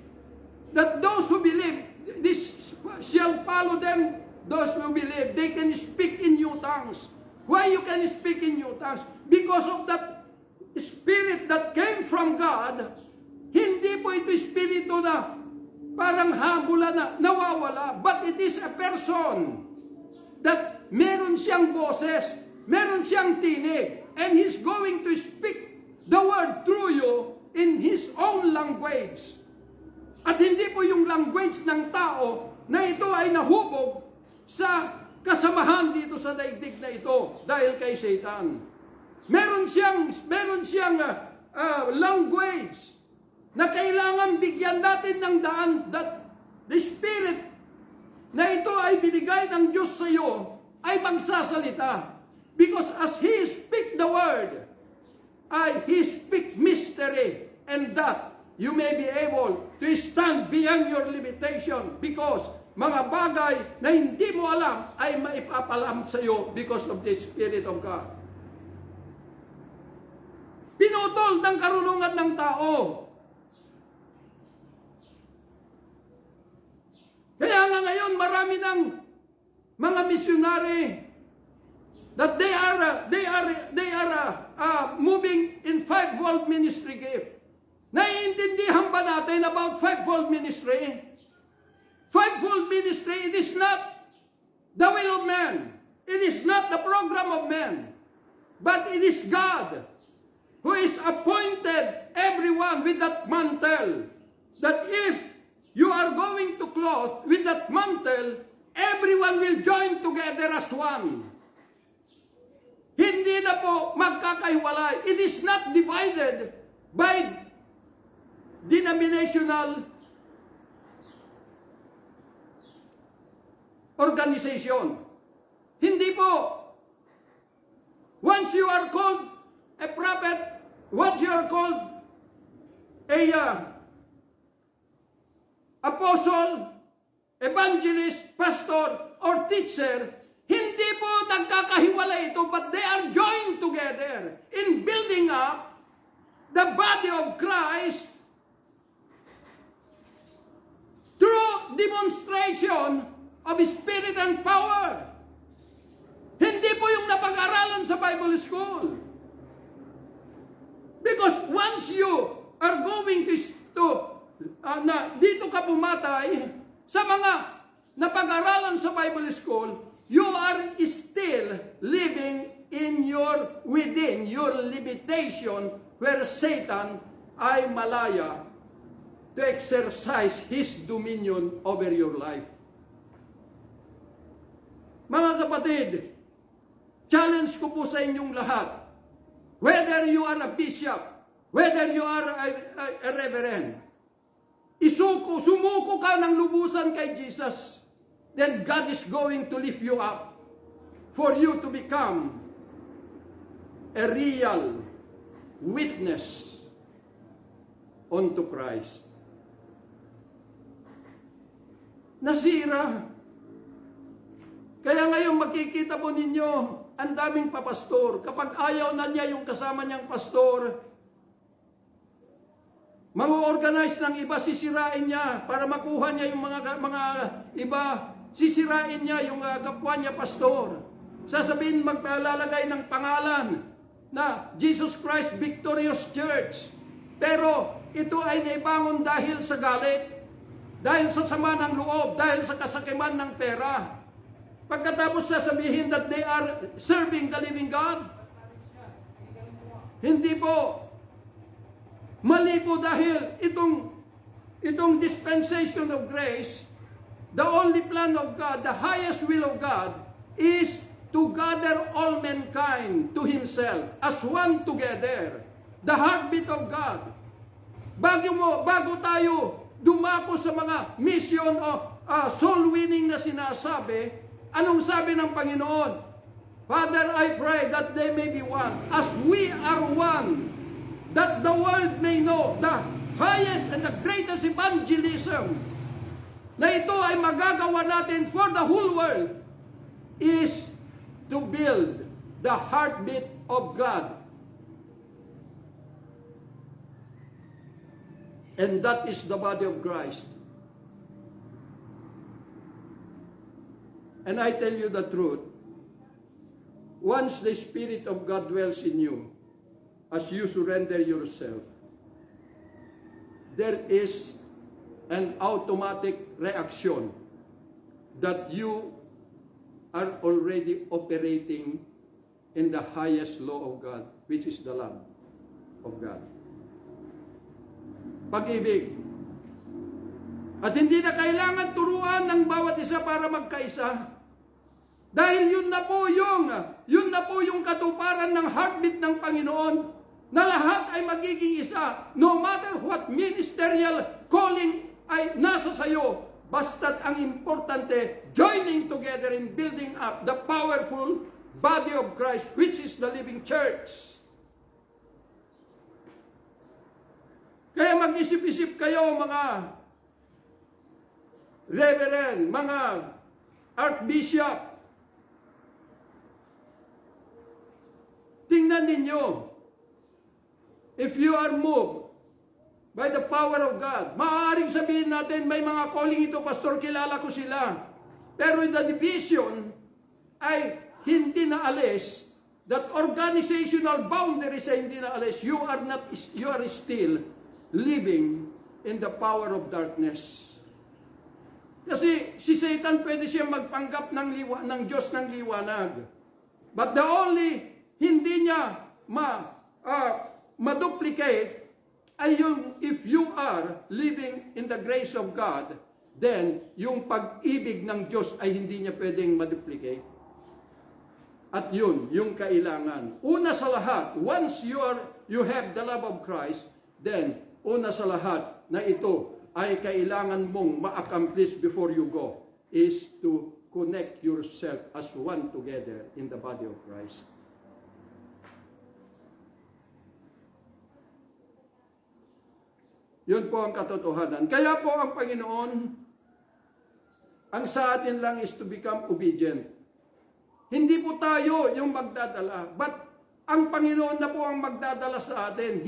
that those who believe, this shall follow them, those who believe, they can speak in new tongues. Why you can speak in new tongues? Because of that spirit that came from God. Hindi po ito espiritu na parang habula na nawawala, but it is a person that meron siyang boses, meron siyang tinig, and He's going to speak the word through you in His own language. At hindi po yung language ng tao na ito ay nahubog sa kasamahan dito sa daigdig na ito dahil kay Satan. Meron siyang language na kailangan bigyan natin ng daan, that the Spirit na ito ay binigay ng Diyos sa iyo ay magsasalita. Because as He speak the word, He speak mystery, and that you may be able to stand beyond your limitation, because mga bagay na hindi mo alam ay maipapalam sa iyo because of the Spirit of God. Pinutol ng karunungan ng tao. Kaya nga ngayon marami ng mga misyonary that they are moving in fivefold ministry gift. Naiintindihan ba natin about fivefold ministry? Fivefold ministry, it is not the will of man. It is not the program of man. But it is God who is appointed everyone with that mantle. That if you are going to clothe with that mantle, everyone will join together as one. Hindi na po magkakahiwalay. It is not divided by denominational organization. Hindi po. Once you are called a prophet, what you are called a apostle, evangelist, pastor, or teacher, hindi po nagkakahiwalay ito, but they are joined together in building up the body of Christ through demonstration of Spirit and power. Hindi po yung napag-aralan sa Bible school. Because once you are going na dito ka pumatay sa mga napag-aralan sa Bible school, you are still living within your limitation where Satan ay malaya to exercise his dominion over your life. Mga kapatid, challenge ko po sa inyong lahat, whether you are a bishop, whether you are a reverend, sumuko ka ng lubusan kay Jesus, then God is going to lift you up for you to become a real witness unto Christ. Nasira. Kaya ngayon makikita po ninyo, ang daming papastor. Kapag ayaw na niya yung kasama niyang pastor, mag-organize ng iba, sisirain niya para makuha niya yung mga iba, sisirain niya yung kapwa niya pastor. Sasabihin, maglalagay ng pangalan na Jesus Christ Victorious Church. Pero ito ay naibangon dahil sa galit, dahil sa sama ng loob, dahil sa kasakiman ng pera. Pagkatapos sasabihin that they are serving the living God. Hindi po. Mali po dahil itong dispensation of grace, the only plan of God, the highest will of God, is to gather all mankind to Himself as one together. The heartbeat of God. Bago tayo dumako sa mga mission o soul winning na sinasabi, anong sabi ng Panginoon? Father, I pray that they may be one, as we are one, that the world may know the highest and the greatest evangelism na ito ay magagawa natin for the whole world is to build the heartbeat of God. And that is the body of Christ. And I tell you the truth, once the Spirit of God dwells in you, as you surrender yourself, there is an automatic reaction that you are already operating in the highest law of God, which is the love of God. Pag-ibig. At hindi na kailangan turuan ng bawat isa para magkaisa. Dahil yun na po yung katuparan ng heartbeat ng Panginoon, na lahat ay magiging isa, no matter what ministerial calling ay nasa sayo, basta't ang importante, joining together in building up the powerful body of Christ, which is the living church. Kaya mag-isip-isip kayo, mga reverend, mga archbishop. Tingnan ninyo, if you are moved by the power of God, maaaring sabihin natin, may mga calling ito, pastor, kilala ko sila. Pero the division ay hindi na alis, that organizational boundaries ay hindi na alis. You are still living in the power of darkness. Kasi si Satan pwede siya magpanggap ng Diyos ng liwanag. But the only hindi niya ma-duplicate ay yung if you are living in the grace of God, then yung pag-ibig ng Diyos ay hindi niya pwedeng ma-duplicate. At yun, yung kailangan. Una sa lahat, once you have the love of Christ, then una sa lahat na ito ay kailangan mong ma-accomplish before you go is to connect yourself as one together in the body of Christ. Yun po ang katotohanan. Kaya po ang Panginoon, ang sa atin lang is to become obedient. Hindi po tayo yung magdadala, but ang Panginoon na po ang magdadala sa atin.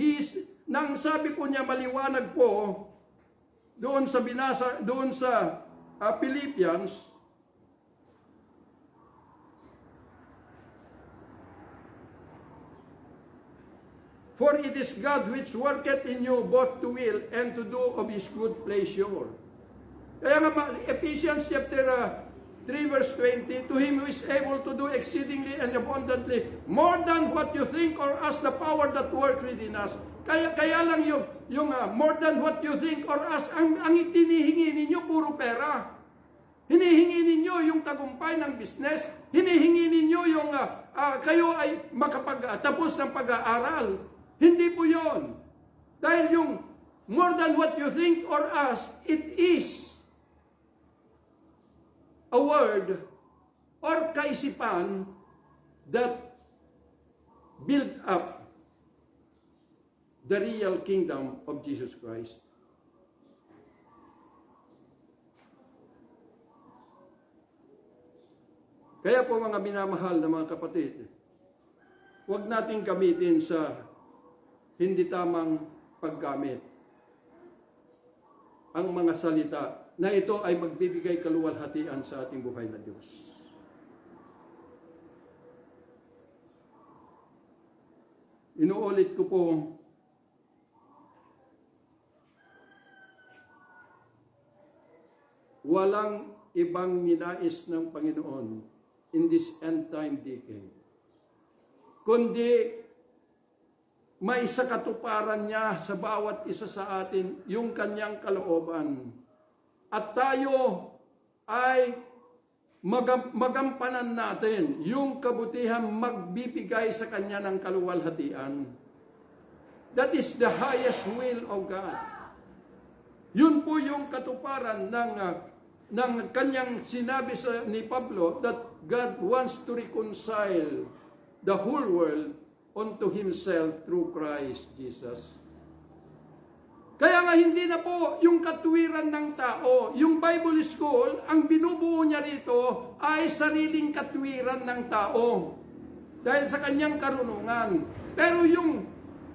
Nang sabi po niya maliwanag po doon sa Philippians, for it is God which worketh in you both to will and to do of His good pleasure. Kaya nga, Ephesians chapter 3 verse 20, to Him who is able to do exceedingly and abundantly, more than what you think or ask, the power that works within us. Kaya lang yung more than what you think or ask, ang itinihingi ninyo, puro pera. Hinihingi ninyo yung tagumpay ng business. Hinihingi ninyo yung kayo ay makapagtapos ng pag-aaral. Hindi po yon. Dahil yung more than what you think or ask, it is a word or kaisipan that build up the real kingdom of Jesus Christ. Kaya po mga minamahal na mga kapatid, huwag nating gamitin sa hindi tamang paggamit ang mga salita na ito ay magbibigay kaluwalhatian sa ating buhay na Diyos. Inuulit ko po, walang ibang ninais ng Panginoon in this end time decade, kundi may sakatuparan niya sa bawat isa sa atin yung kanyang kalooban. At tayo ay magampanan natin yung kabutihan magbibigay sa kanya ng kaluwalhatian. That is the highest will of God. Yun po yung katuparan ng kanyang sinabi ni Pablo that God wants to reconcile the whole world unto Himself through Christ Jesus. Kaya nga hindi na po yung katwiran ng tao. Yung Bible School, ang binubuo niya rito ay sariling katwiran ng tao. Dahil sa kanyang karunungan. Pero yung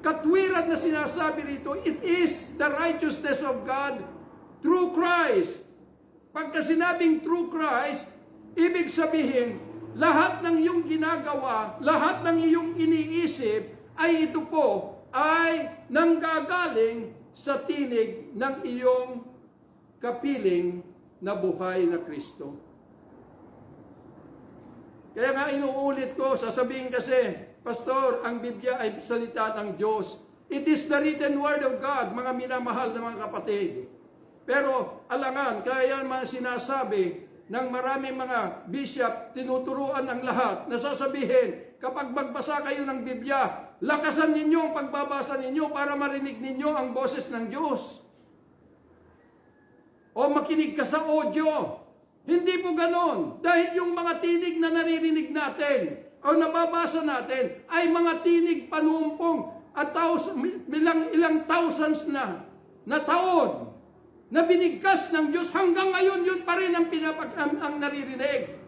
katwiran na sinasabi rito, it is the righteousness of God through Christ. Pagka sinabing through Christ, ibig sabihin, lahat ng iyong ginagawa, lahat ng iyong iniisip, ay ito po ay nanggagaling sa tinig ng iyong kapiling na buhay na Kristo. Kaya nga inuulit ko, sasabihin kasi, Pastor, ang Biblia ay salita ng Diyos. It is the written word of God, mga minamahal na mga kapatid. Pero alangan, kaya mga sinasabi ng maraming mga bishop, tinuturuan ang lahat, nasasabihin, kapag magbasa kayo ng Biblia, lakasan ninyo ang pagbabasa ninyo para marinig ninyo ang boses ng Diyos. O makinig ka sa audio. Hindi po ganon. Dahil yung mga tinig na naririnig natin o nababasa natin ay mga tinig panumpong at ilang thousands na taon na binigkas ng Diyos. Hanggang ngayon yun pa rin ang naririnig.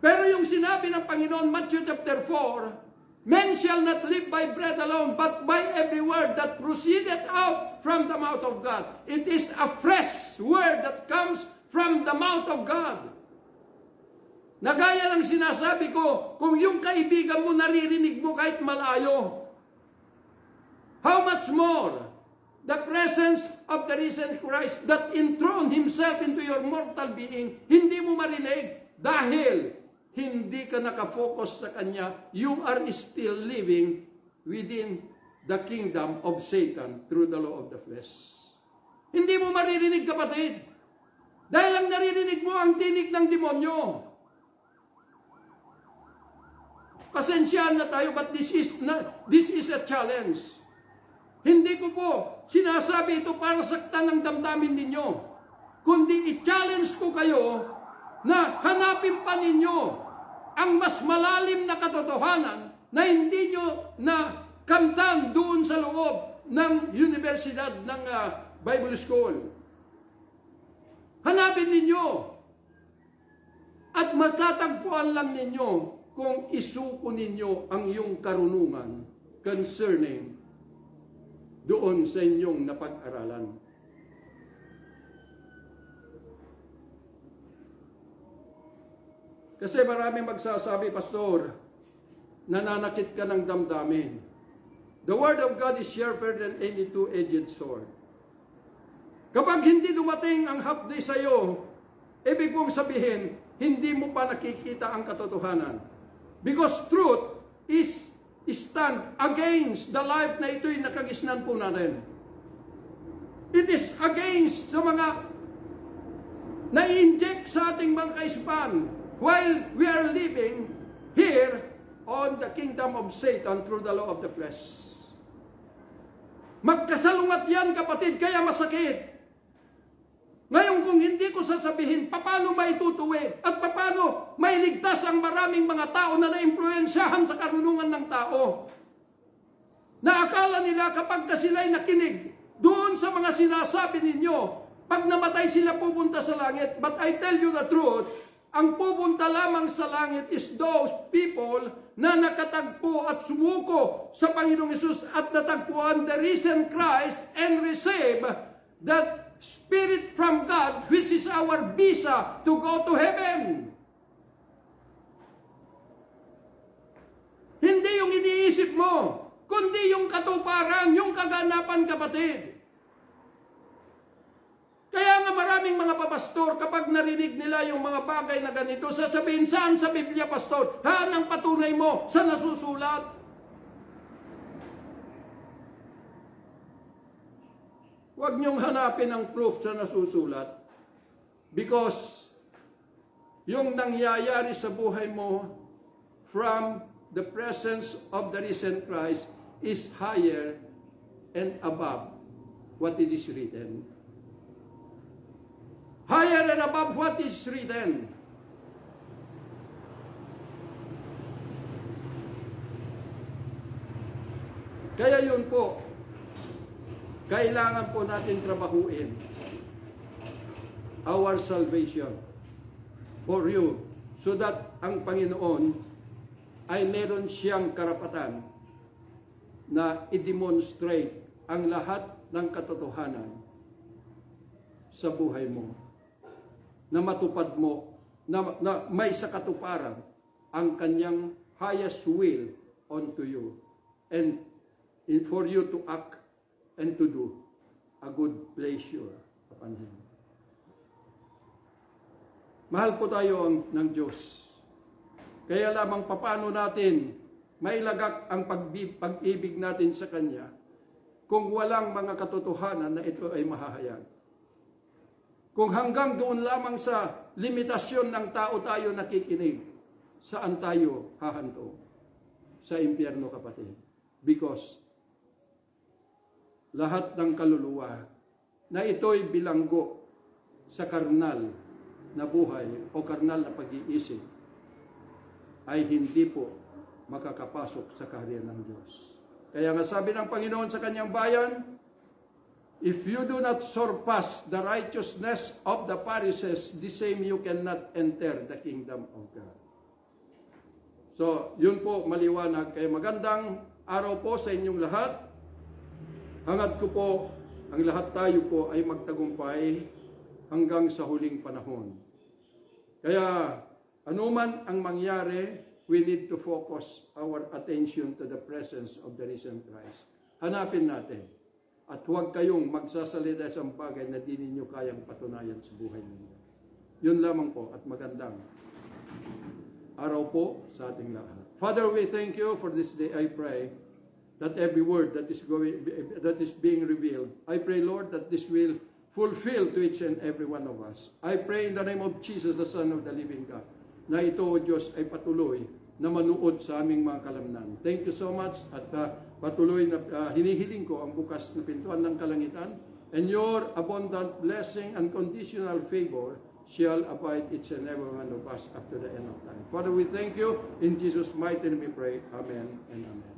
Pero yung sinabi ng Panginoon, Matthew chapter 4, men shall not live by bread alone, but by every word that proceedeth out from the mouth of God. It is a fresh word that comes from the mouth of God. Nagaya ng sinasabi ko, kung yung kaibigan mo naririnig mo kahit malayo, how much more the presence of the risen Christ that enthroned Himself into your mortal being, hindi mo marinig dahil hindi ka nakafocus sa Kanya. You are still living within the kingdom of Satan through the law of the flesh. Hindi mo maririnig, kapatid. Dahil ang naririnig mo ang tinig ng demonyo. Pasensyahan na tayo, but this is a challenge. Hindi ko po sinasabi ito para saktan ng damdamin ninyo, kundi i-challenge ko kayo na hanapin pa ninyo ang mas malalim na katotohanan na hindi nyo na kamtan doon sa loob ng universidad ng Bible School. Hanapin ninyo at matatagpuan lang ninyo kung isuko ninyo ang iyong karunungan concerning doon sa inyong napag-aralan. Kasi maraming magsasabi, Pastor, nananakit ka ng damdamin. The Word of God is sharper than any two-edged sword. Kapag hindi dumating ang hapdi sa iyo, ibig kong sabihin, hindi mo pa nakikita ang katotohanan. Because truth is stand against the life na ito'y nakagisnan po natin. It is against sa mga na-inject sa ating mga kaisipan while we are living here on the kingdom of Satan through the law of the flesh. Magkasalungat yan, kapatid, kaya masakit. Ngayon kung hindi ko sasabihin, paano maitutuwi at paano mailigtas ang maraming mga tao na naimpluwensyahan sa karunungan ng tao, na akala nila kapag sila'y nakinig doon sa mga sinasabi ninyo, pag namatay sila pupunta sa langit. But I tell you the truth, ang pupunta lamang sa langit is those people na nakatagpo at sumuko sa Panginoong Hesus at natagpuan the risen Christ and receive that Spirit from God, which is our visa to go to heaven. Hindi yung iniisip mo, kundi yung katuparan, yung kaganapan, kapatid. Kaya nga maraming mga papastor, kapag narinig nila yung mga bagay na ganito, sasabihin, saan sa Biblia, Pastor? Haan ang patunay mo sa nasusulat. Huwag niyong hanapin ang proof sa nasusulat. Because yung nangyayari sa buhay mo from the presence of the risen Christ is higher and above what it is written. Higher and above what is written. Kaya yun po, kailangan po natin trabahuin our salvation for you, so that ang Panginoon ay meron siyang karapatan na i-demonstrate ang lahat ng katotohanan sa buhay mo, na matupad mo, na may sa katuparan ang kanyang highest will unto you, and for you to act and to do a good pleasure upon Him. Mahal po tayo ng Diyos. Kaya lamang paano natin mailagak ang pag-ibig natin sa Kanya kung walang mga katotohanan na ito ay mahahayag. Kung hanggang doon lamang sa limitasyon ng tao tayo nakikinig, saan tayo hahanto? Sa impyerno, kapatid. Because lahat ng kaluluwa na ito'y bilanggo sa karnal na buhay o karnal na pag-iisip ay hindi po makakapasok sa kaharian ng Diyos. Kaya nga sabi ng Panginoon sa kanyang bayan, if you do not surpass the righteousness of the Pharisees, the same you cannot enter the kingdom of God. So, yun po maliwanag. Kaya magandang araw po sa inyong lahat. Hangad ko po, ang lahat tayo po ay magtagumpay hanggang sa huling panahon. Kaya, anuman ang mangyari, we need to focus our attention to the presence of the risen Christ. Hanapin natin. At huwag kayong magsasalita sa bagay na di ninyo kayang patunayan sa buhay ninyo. Yun lamang po at magandang araw po sa ating lahat. Father, we thank you for this day. I pray that every word that is being revealed, I pray, Lord, that this will fulfill to each and every one of us. I pray in the name of Jesus, the Son of the living God, na ito, O Diyos, ay patuloy na manuod sa aming mga kalamnan. Thank you so much at patuloy na hinihiling ko ang bukas na pintuan ng kalangitan, and your abundant blessing and conditional favor shall abide each and every one of us up to the end of time. Father, we thank you. In Jesus' mighty name we pray. Amen and amen.